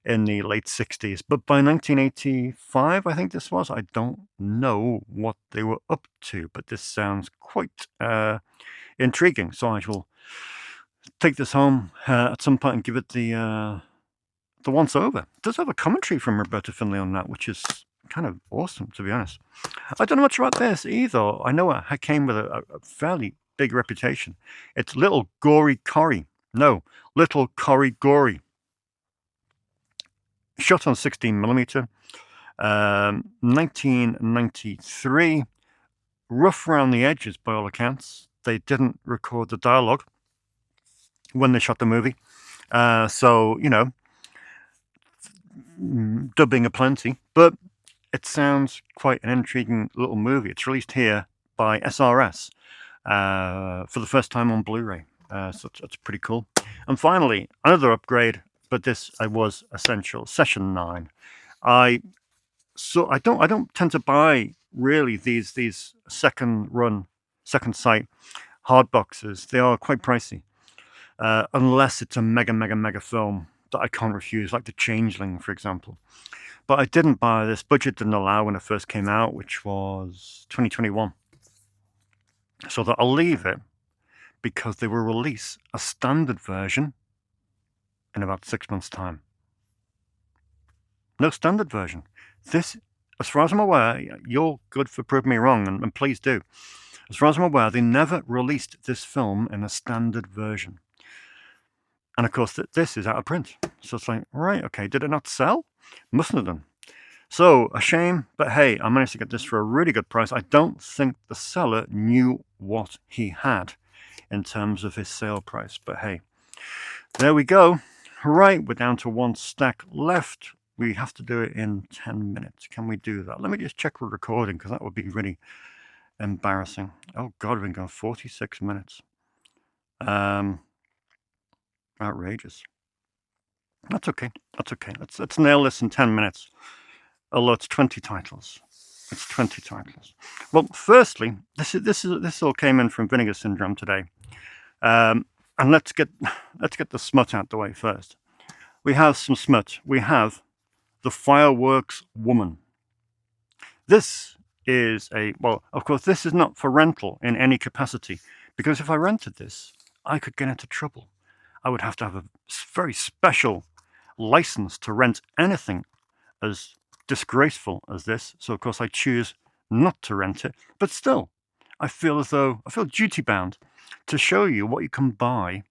in the late 60s. But by 1985, I think this was, I don't know what they were up to, but this sounds quite intriguing. So I will take this home at some point and give it the once over. It does have a commentary from Roberta Findlay on that, which is kind of awesome, to be honest. I don't know much about this either. I know it came with a fairly big reputation. It's Little Gory Corrie. No, Little Corrie Gory. Shot on 16mm, 1993. Rough around the edges, by all accounts. They didn't record the dialogue when they shot the movie. So, you know, dubbing aplenty. But it sounds quite an intriguing little movie. It's released here by SRS for the first time on Blu-ray. So that's pretty cool. And finally, another upgrade, but this was essential. Session 9. I don't tend to buy really these second sight hard boxes. They are quite pricey, unless it's a mega film that I can't refuse, like The Changeling, for example. But I didn't buy this. Budget didn't allow when it first came out, which was 2021. So that I'll leave it because they will release a standard version in about 6 months' time. No standard version. This, as far as I'm aware, you're good for proving me wrong, and please do. As far as I'm aware, they never released this film in a standard version. And of course, this is out of print. So it's like, right, okay, did it not sell? Mustn't have done. So, a shame, but hey, I managed to get this for a really good price. I don't think the seller knew what he had in terms of his sale price, but hey, there we go. Right, we're down to one stack left. We have to do it in 10 minutes. Can we do that? Let me just check we're recording, because that would be really embarrassing. Oh God, we've been going 46 minutes. Outrageous. That's okay. That's okay. Let's nail this in 10 minutes. Although it's 20 titles. It's 20 titles. Well, firstly, this all came in from Vinegar Syndrome today. And let's get the smut out the way first. We have some smut. We have The Fireworks Woman. This is well, of course, this is not for rental in any capacity, because if I rented this, I could get into trouble. I would have to have a very special license to rent anything as disgraceful as this. So, of course, I choose not to rent it. But still, I feel duty bound to show you what you can buy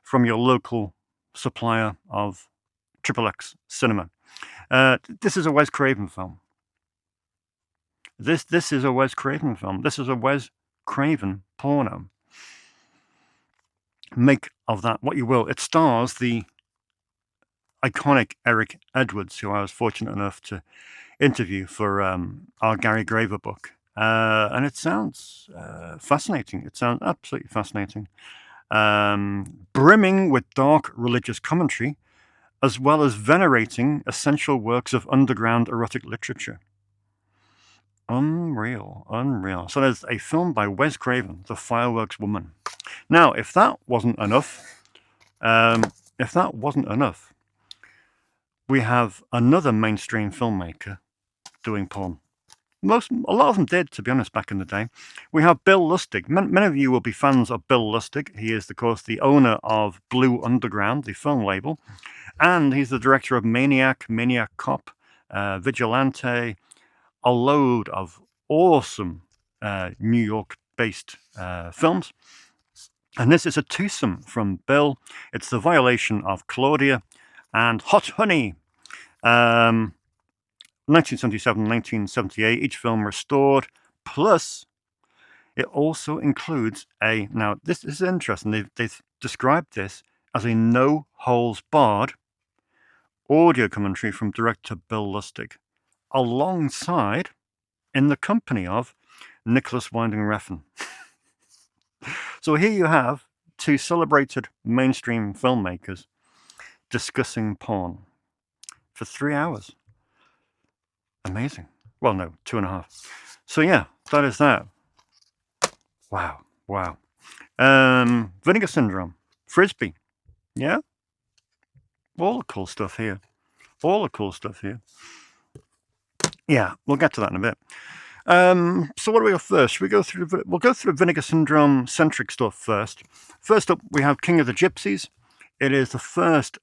from your local supplier of XXX cinema. This is a Wes Craven film. This is a Wes Craven film. This is a Wes Craven porno. Make of that what you will. It stars the iconic Eric Edwards, who I was fortunate enough to interview for our Gary Graver book. And it sounds fascinating. It sounds absolutely fascinating. Brimming with dark religious commentary, as well as venerating essential works of underground erotic literature. Unreal. So there's a film by Wes Craven, The Fireworks Woman. Now, if that wasn't enough, we have another mainstream filmmaker doing porn. A lot of them did, to be honest, back in the day. We have Bill Lustig. Many of you will be fans of Bill Lustig. He is, of course, the owner of Blue Underground, the film label, and he's the director of Maniac Cop, Vigilante, a load of awesome New York-based films. And this is a twosome from Bill. It's The Violation of Claudia and Hot Honey. 1977, 1978, each film restored. Plus, it also includes now this is interesting, they've described this as a no-holes-barred audio commentary from director Bill Lustig, alongside, in the company of, Nicholas Winding Refn. So here you have two celebrated mainstream filmmakers discussing porn for 3 hours. Amazing. Well, no, 2.5. So yeah, that is that. Wow. Vinegar Syndrome, Frisbee. Yeah? All the cool stuff here. Yeah, we'll get to that in a bit. So what do we go first? We'll go through the Vinegar Syndrome centric stuff first. First up, we have King of the Gypsies. It is the first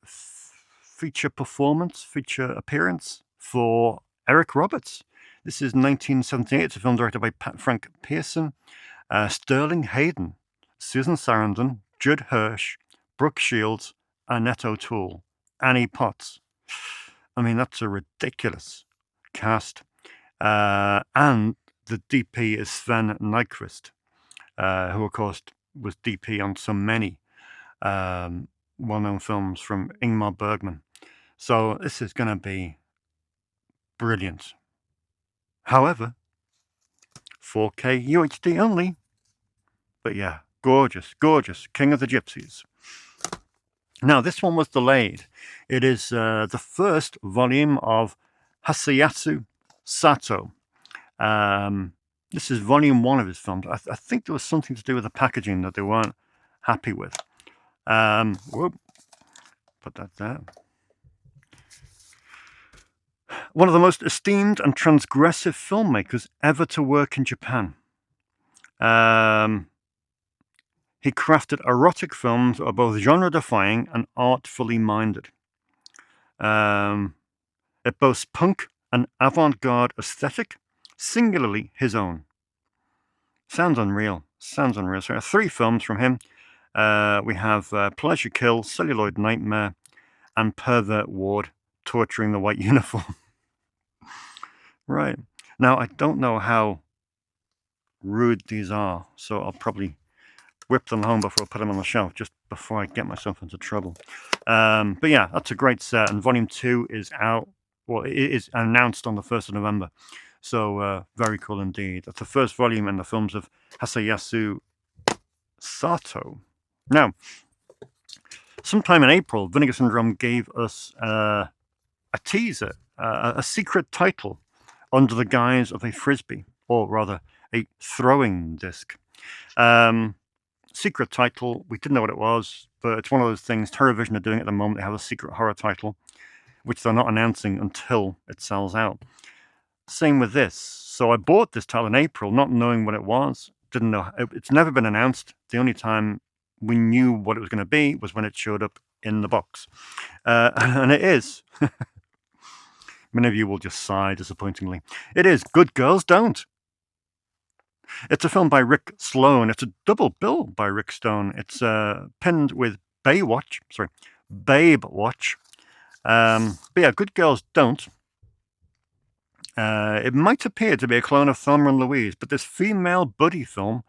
feature appearance for Eric Roberts. This is 1978. It's a film directed by Frank Pearson, Sterling Hayden, Susan Sarandon, Judd Hirsch, Brooke Shields, Annette O'Toole, Annie Potts. I mean, that's a ridiculous cast. And the DP is Sven Nykvist, who, of course, was DP on so many well-known films from Ingmar Bergman. So this is going to be brilliant. However, 4K UHD only. But yeah, gorgeous, gorgeous. King of the Gypsies. Now, this one was delayed. It is the first volume of Hasayasu Sato. This is volume 1 of his films. I think there was something to do with the packaging that they weren't happy with. Whoop, put that there. One of the most esteemed and transgressive filmmakers ever to work in Japan. He crafted erotic films that are both genre-defying and artfully minded. It boasts punk and avant-garde aesthetic, singularly his own. Sounds unreal. So there are 3 films from him. We have Pleasure Kill, Celluloid Nightmare, and Pervert Ward, Torturing the White Uniform. Right. Now, I don't know how rude these are, so I'll probably whip them home before I put them on the shelf, just before I get myself into trouble. But yeah, that's a great set, and Volume 2 is out. Well, it is announced on the 1st of November, so very cool indeed. That's the first volume in the films of Hasayasu Sato. Now, sometime in April, Vinegar Syndrome gave us a teaser, a secret title under the guise of a frisbee, or rather, a throwing disc. Secret title, we didn't know what it was, but it's one of those things Terrorvision are doing at the moment. They have a secret horror title, which they're not announcing until it sells out. Same with this. So I bought this title in April, not knowing what it was. Didn't know. It's never been announced. The only time we knew what it was going to be was when it showed up in the box. And it is. Many of you will just sigh disappointingly. It is Good Girls Don't. It's a film by Rick Sloan. It's a double bill by Rick Stone. It's pinned with Babe Watch. But yeah, Good Girls Don't. It might appear to be a clone of Thelma and Louise, but this female buddy film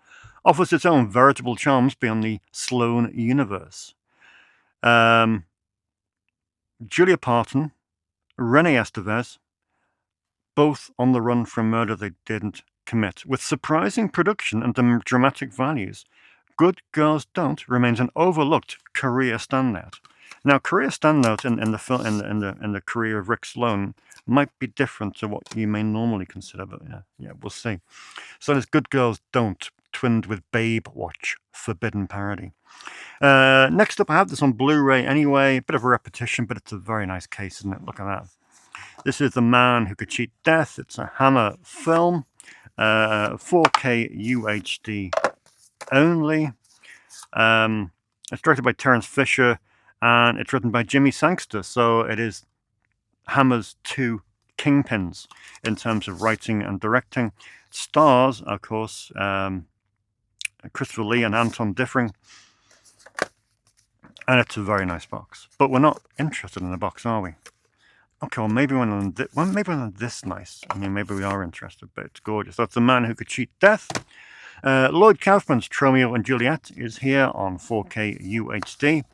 offers its own veritable charms beyond the Sloan universe. Julia Parton, Renee Estevez, both on the run from murder they didn't commit. With surprising production and dramatic values, Good Girls Don't remains an overlooked career standout. Now, career standout in the career of Rick Sloan might be different to what you may normally consider, but yeah, we'll see. So there's Good Girls Don't, twinned with Babe Watch, forbidden parody. Next up, I have this on Blu-ray anyway. Bit of a repetition, but it's a very nice case, isn't it? Look at that. This is The Man Who Could Cheat Death. It's a Hammer film. 4K UHD only. It's directed by Terence Fisher, and it's written by Jimmy Sangster. So it is Hammer's 2 kingpins in terms of writing and directing. Stars, of course, Christopher Lee and Anton Diffring. And it's a very nice box. But we're not interested in the box, are we? Okay, well, maybe when they're this nice. I mean, maybe we are interested, but it's gorgeous. That's The Man Who Could Cheat Death. Lloyd Kaufman's Romeo and Juliet is here on 4K UHD.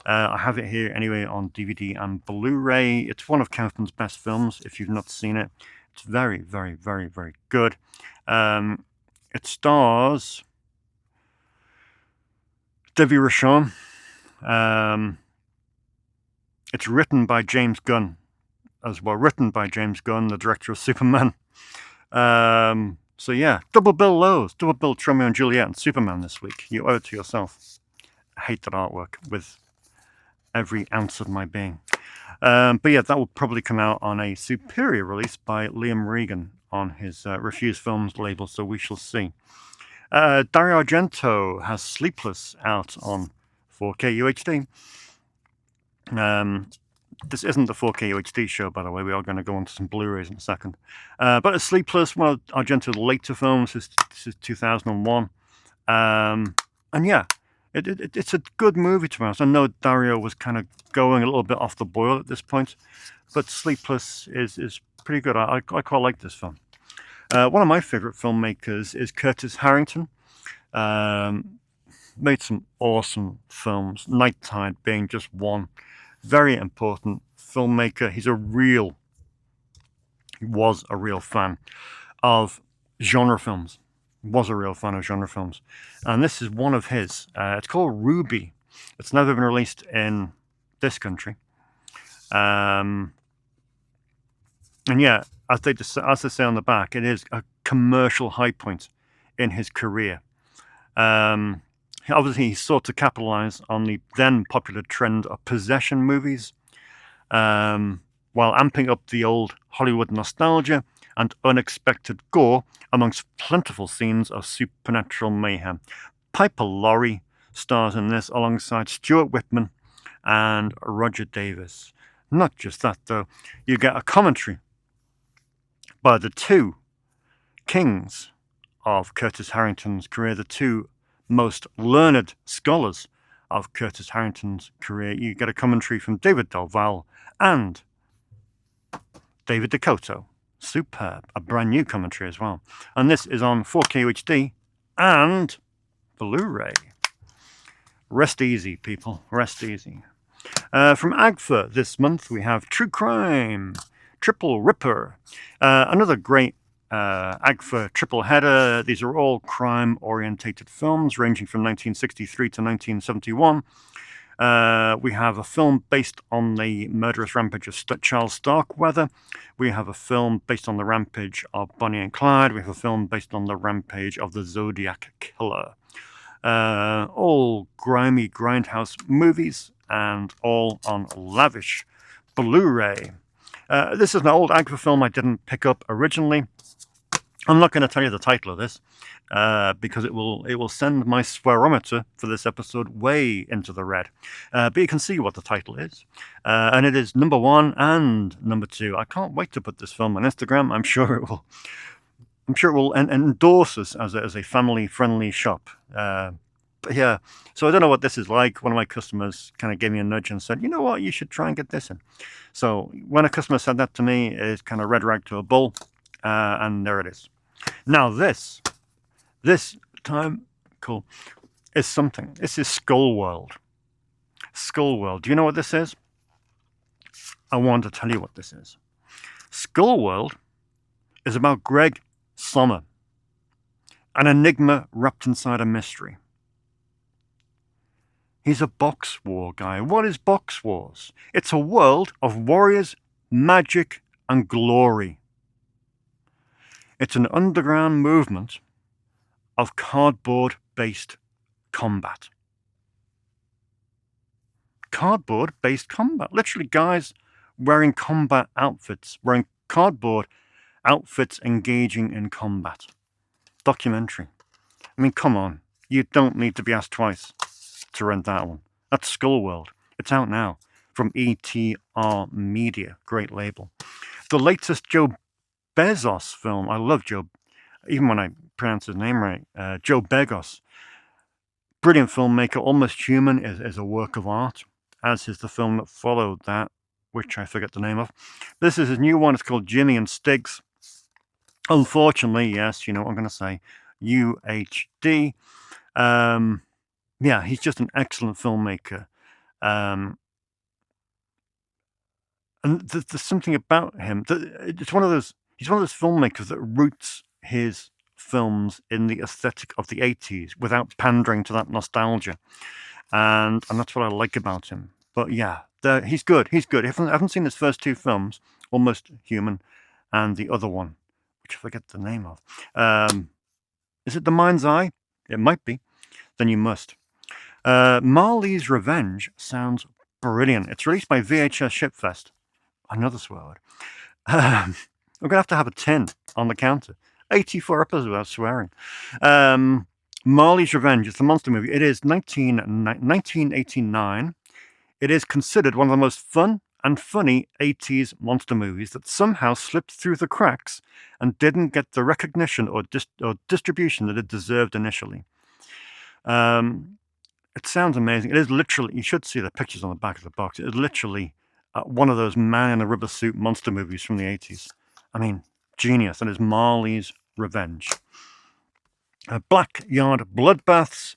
I have it here anyway on DVD and Blu-ray. It's one of Kaufman's best films, if you've not seen it. It's very, very, very, very good. It stars Debbie Rochon. It's written by James Gunn as well. Written by James Gunn, the director of Superman. So yeah, double bill lows. Double bill Romeo and Juliet and Superman this week. You owe it to yourself. I hate that artwork with every ounce of my being. But yeah, that will probably come out on a superior release by Liam Regan on his Refuse Films label, so we shall see. Dario Argento has Sleepless out on 4K UHD. This isn't the 4K UHD show, by the way. We are going to go on to some Blu-rays in a second. But it's Sleepless, one of Argento's later films. This is 2001. And yeah, it's a good movie, to be honest. I know Dario was kind of going a little bit off the boil at this point, but Sleepless is pretty good. I quite like this film. One of my favorite filmmakers is Curtis Harrington. Made some awesome films, Night Tide being just one. Very important filmmaker. He was a real fan of genre films. And this is one of his. It's called Ruby. It's never been released in this country. And yeah, as they say on the back, it is a commercial high point in his career. Obviously, he sought to capitalize on the then popular trend of possession movies, while amping up the old Hollywood nostalgia and unexpected gore amongst plentiful scenes of supernatural mayhem. Piper Laurie stars in this alongside Stuart Whitman and Roger Davis. Not just that, though. You get a commentary by the two kings of Curtis Harrington's career, the two most learned scholars of Curtis Harrington's career. You get a commentary from David Del Valle and David Dakota. Superb. A brand new commentary as well. And this is on 4K UHD and Blu-ray. Rest easy, people. Rest easy. From AGFA this month, we have True Crime, Triple Ripper. Another great AGFA triple header. These are all crime-orientated films ranging from 1963 to 1971. We have a film based on the murderous rampage of Charles Starkweather. We have a film based on the rampage of Bonnie and Clyde. We have a film based on the rampage of the Zodiac Killer. All grimy grindhouse movies and all on lavish Blu-ray. This is an old AGFA film I didn't pick up originally. I'm not going to tell you the title of this because it will send my swearometer for this episode way into the red. But you can see what the title is. And it is number 1 and number 2. I can't wait to put this film on Instagram. I'm sure it will endorse us as a family-friendly shop. But yeah, so I don't know what this is like. One of my customers kind of gave me a nudge and said, you know what, you should try and get this in. So when a customer said that to me, it's kind of red rag to a bull. And there it is. Now this time, cool, is something. This is Skull World. Skull World. Do you know what this is? I want to tell you what this is. Skull World is about Greg Sommer, an enigma wrapped inside a mystery. He's a box war guy. What is Box Wars? It's a world of warriors, magic, and glory. It's an underground movement of cardboard-based combat. Cardboard-based combat. Literally guys wearing combat outfits, wearing cardboard outfits engaging in combat. Documentary. I mean, come on. You don't need to be asked twice to rent that one. That's Skull World. It's out now from ETR Media. Great label. The latest Joe Bezos film. I love Joe, even when I pronounce his name right. Joe Begos. Brilliant filmmaker. Almost Human is a work of art, as is the film that followed that, which I forget the name of. This is his new one. It's called Jimmy and Stiggs. Unfortunately, yes, you know what I'm going to say. UHD. Yeah, he's just an excellent filmmaker. And there's something about him. He's one of those filmmakers that roots his films in the aesthetic of the 80s without pandering to that nostalgia. And that's what I like about him. But yeah, he's good. He's good. I haven't seen his first two films, Almost Human, and the other one, which I forget the name of. Is it The Mind's Eye? It might be. Then you must. Marley's Revenge sounds brilliant. It's released by VHS Shipfest. Another swear word. We're going to have a tin on the counter. 84 episodes without swearing. Marley's Revenge. It's a monster movie. It is 1989. It is considered one of the most fun and funny 80s monster movies that somehow slipped through the cracks and didn't get the recognition or distribution that it deserved initially. It sounds amazing. It is literally, you should see the pictures on the back of the box. It is literally one of those man in a rubber suit monster movies from the 80s. I mean, genius. That is Marley's Revenge. Backyard Bloodbaths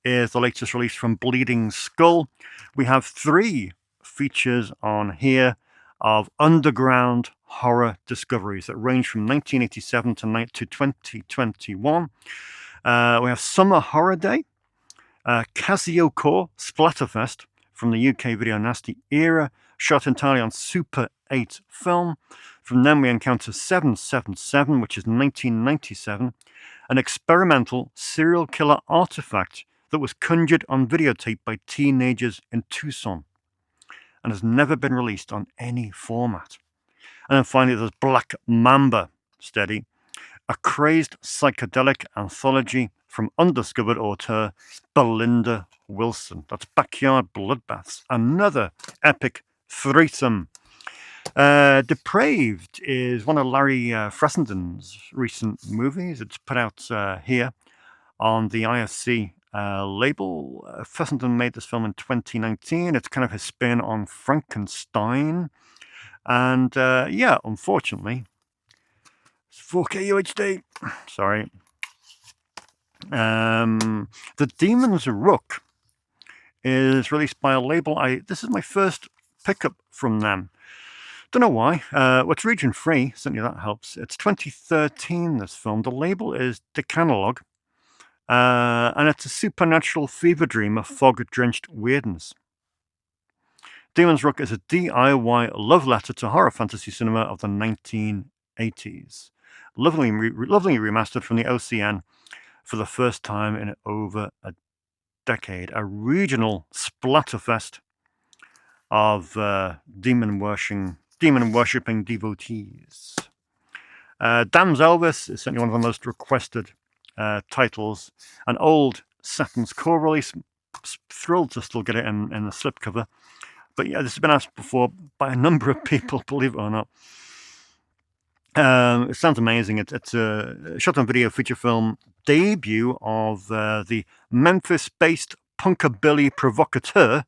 is the latest release from Bleeding Skull. We have 3 features on here of underground horror discoveries that range from 1987 to 2021. We have Summer Horror Day, Casio Core Splatterfest from the UK Video Nasty era, shot entirely on Super 8 film. From them we encounter 777, which is 1997, an experimental serial killer artifact that was conjured on videotape by teenagers in Tucson and has never been released on any format. And then finally there's Black Mamba, steady, a crazed psychedelic anthology from undiscovered auteur Belinda Wilson. That's Backyard Bloodbaths, another epic threesome. Depraved is one of Larry Fessenden's recent movies. It's put out here on the IFC label. Fessenden made this film in 2019. It's kind of his spin on Frankenstein. And yeah, unfortunately, it's 4K UHD. Sorry. The Demon's Rook is released by a label. This is my first pickup from them. Don't know why. It's region free. Certainly that helps. It's 2013, this film. The label is Decalogue. And it's a supernatural fever dream of fog-drenched weirdness. Demon's Rook is a DIY love letter to horror fantasy cinema of the 1980s. Lovely remastered from the OCN for the first time in over a decade. A regional splatterfest of demon-worshipping devotees. Damn's Elvis is certainly one of the most requested titles. An old Saturn's Core release. Thrilled to still get it in the slipcover. But yeah, this has been asked before by a number of people, believe it or not. It sounds amazing. It's a shot-on-video feature film debut of the Memphis-based punkabilly provocateur,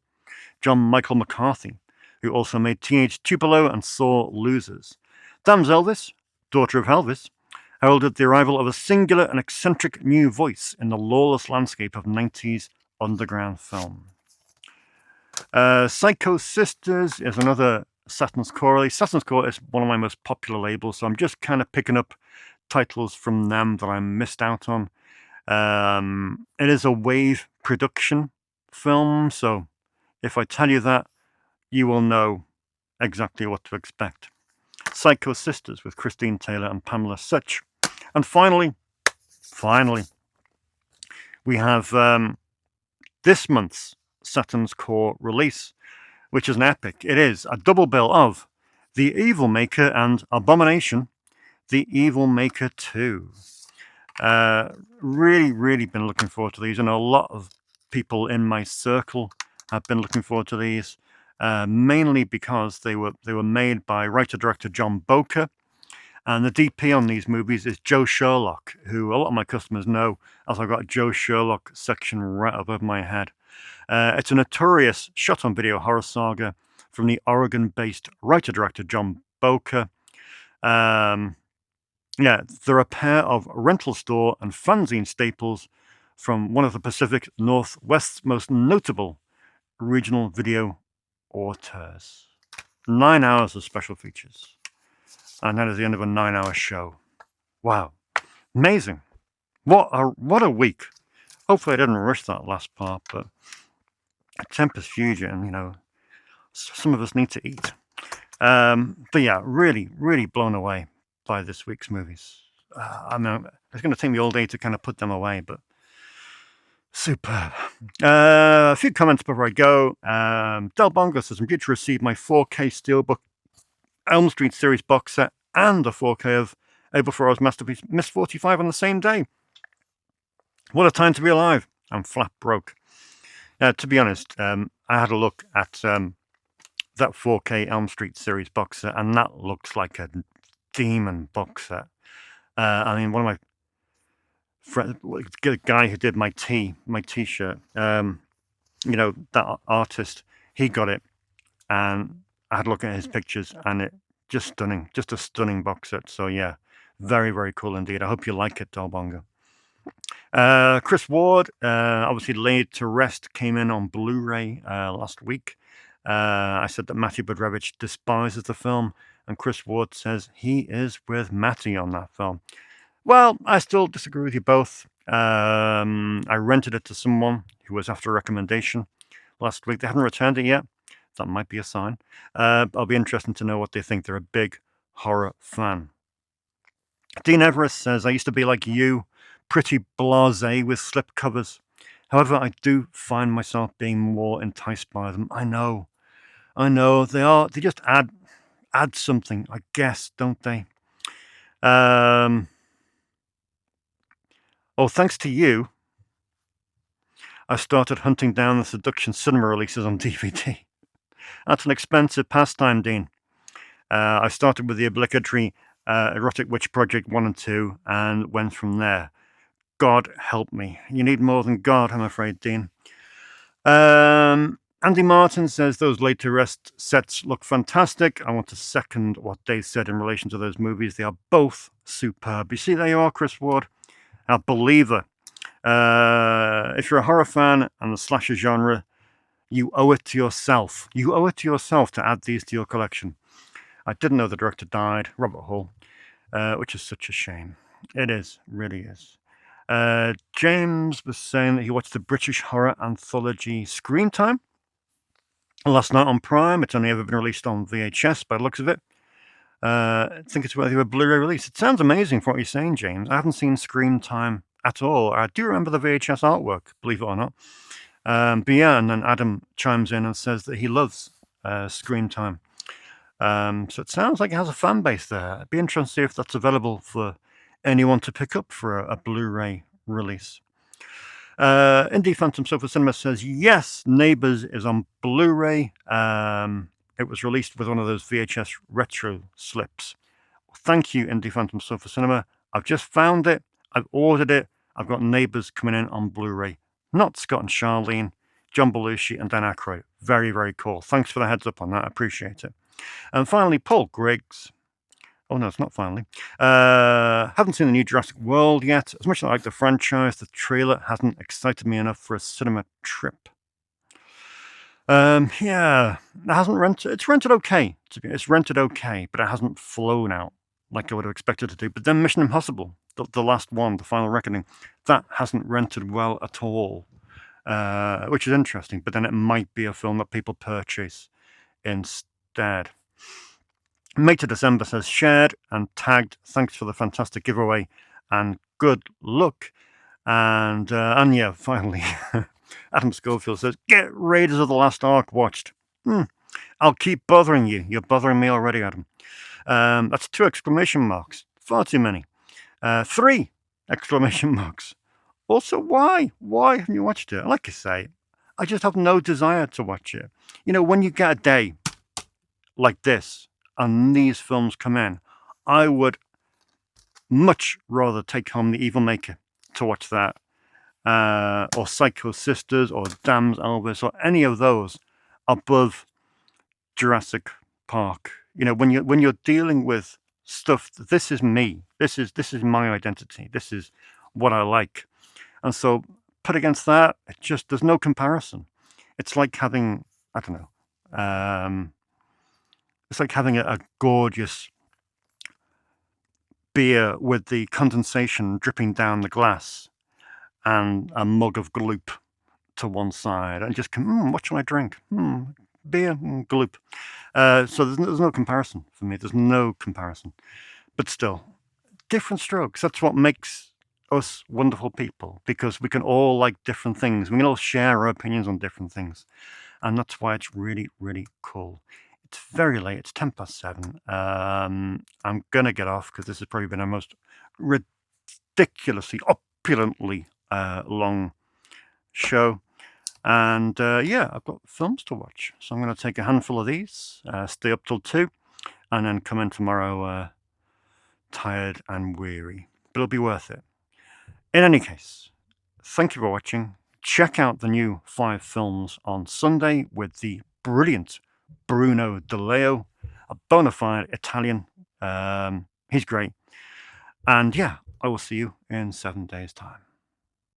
John Michael McCarthy, who also made Teenage Tupelo and Saw Losers. Damn's Elvis, daughter of Elvis, heralded the arrival of a singular and eccentric new voice in the lawless landscape of 90s underground film. Psycho Sisters is another Saturn's Core release. Saturn's Core is one of my most popular labels, so I'm just kind of picking up titles from them that I missed out on. It is a wave production film, so if I tell you that, you will know exactly what to expect. Psycho Sisters with Christine Taylor and Pamela Sutch. And finally, we have this month's Saturn's Core release, which is an epic. It is a double bill of The Evil Maker and Abomination, The Evil Maker 2. Really been looking forward to these, and a lot of people in my circle have been looking forward to these, mainly because they were made by writer-director John Boker, and the DP on these movies is Joe Sherlock, who a lot of my customers know as I've got a Joe Sherlock section right above my head. It's a notorious shot-on-video horror saga from the Oregon-based writer-director John Boker. Yeah, they're a pair of rental store and fanzine staples from one of the Pacific Northwest's most notable regional video auteurs. 9 hours of special features. And that is the end of a 9-hour show. Wow. Amazing. What a week. Hopefully I didn't rush that last part, but Tempest Fusion, and you know, some of us need to eat. But yeah, really blown away by this week's movies. I mean, it's going to take me all day to kind of put them away, but superb. A few comments before I go. Del Bongo says, I'm due to receive my 4K Steelbook Elm Street series box set and a 4K of Abel Ferrara's masterpiece Miss 45 on the same day. What a time to be alive. I'm flat broke. To be honest, I had a look at that 4K Elm Street series box set, and that looks like a demon box set. I mean, one of my friends, the guy who did my T-shirt, that artist, he got it, and I had a look at his pictures, and it just stunning, just a stunning box set. So yeah, very, very cool indeed. I hope you like it, Dalbonga. Chris Ward, obviously laid to rest, came in on Blu-ray last week. I said that Matty Budrewicz despises the film, and Chris Ward says he is with Matty on that film. Well, I still disagree with you both. I rented it to someone who was after a recommendation last week. They haven't returned it yet. That might be a sign. I'll be interested to know what they think. They're a big horror fan. Dean Everest says, I used to be like you, pretty blasé with slip covers. However, I do find myself being more enticed by them. I know. They just add something, I guess, don't they? Oh, thanks to you, I started hunting down the Seduction cinema releases on DVD. That's an expensive pastime, Dean. I started with the obligatory Erotic Witch Project 1 and 2 and went from there. God help me. You need more than God, I'm afraid, Dean. Andy Martin says those laid to rest sets look fantastic. I want to second what Dave said in relation to those movies. They are both superb. You see, there you are, Chris Ward, a believer. If you're a horror fan and the slasher genre, you owe it to yourself. You owe it to yourself to add these to your collection. I didn't know the director died, Robert Hall, which is such a shame. It is, really is. James was saying that he watched the British horror anthology Screen Time last night on Prime. It's only ever been released on VHS by the looks of it. I think it's worthy of a Blu-ray release. It sounds amazing for what you're saying, James. I haven't seen Screen Time at all. I do remember the VHS artwork, believe it or not. But yeah, and then Adam chimes in and says that he loves Screen Time. So it sounds like it has a fan base there. It'd be interesting to see if that's available for anyone to pick up for a Blu-ray release. Indie Phantom Sofa Cinema says, yes, Neighbours is on Blu-ray. It was released with one of those VHS retro slips. Thank you, Indie Phantom Sofa Cinema. I've just found it. I've ordered it. I've got Neighbours coming in on Blu-ray. Not Scott and Charlene, John Belushi and Dan Aykroyd. Very, very cool. Thanks for the heads up on that. I appreciate it. And finally, Paul Griggs. Oh, no, it's not finally. Haven't seen the new Jurassic World yet. As much as I like the franchise, the trailer hasn't excited me enough for a cinema trip. Yeah, it hasn't rented. It's rented okay. It's rented okay, but it hasn't flown out like I would have expected it to do. But then Mission Impossible, the last one, The Final Reckoning, that hasn't rented well at all, which is interesting. But then it might be a film that people purchase instead. Mate to December says, shared and tagged. Thanks for the fantastic giveaway and good luck. And yeah, finally, Adam Schofield says, get Raiders of the Lost Ark watched. I'll keep bothering you. You're bothering me already, Adam. That's 2 exclamation marks. Far too many. 3 exclamation marks. Also, why? Why haven't you watched it? Like I say, I just have no desire to watch it. You know, when you get a day like this and these films come in, I would much rather take home The Evil Maker to watch that, or Psycho Sisters, or Damned Elvis, or any of those above Jurassic Park. You know, when you're dealing with stuff, this is me. This is my identity. This is what I like. And so put against that, there's no comparison. It's like having, I don't know, it's like having a gorgeous beer with the condensation dripping down the glass and a mug of gloop to one side, and just, what shall I drink? Beer and gloop. So there's no comparison for me. There's no comparison. But still, different strokes. That's what makes us wonderful people, because we can all like different things. We can all share our opinions on different things. And that's why it's really, really cool. It's very late. It's 7:10. I'm going to get off because this has probably been a most ridiculously, opulently long show. And yeah, I've got films to watch. So I'm going to take a handful of these, stay up till 2, and then come in tomorrow tired and weary. But it'll be worth it. In any case, thank you for watching. Check out the new 5 films on Sunday with the brilliant Bruno De Leo, a bona fide Italian. He's great. And yeah, I will see you in 7 days' time.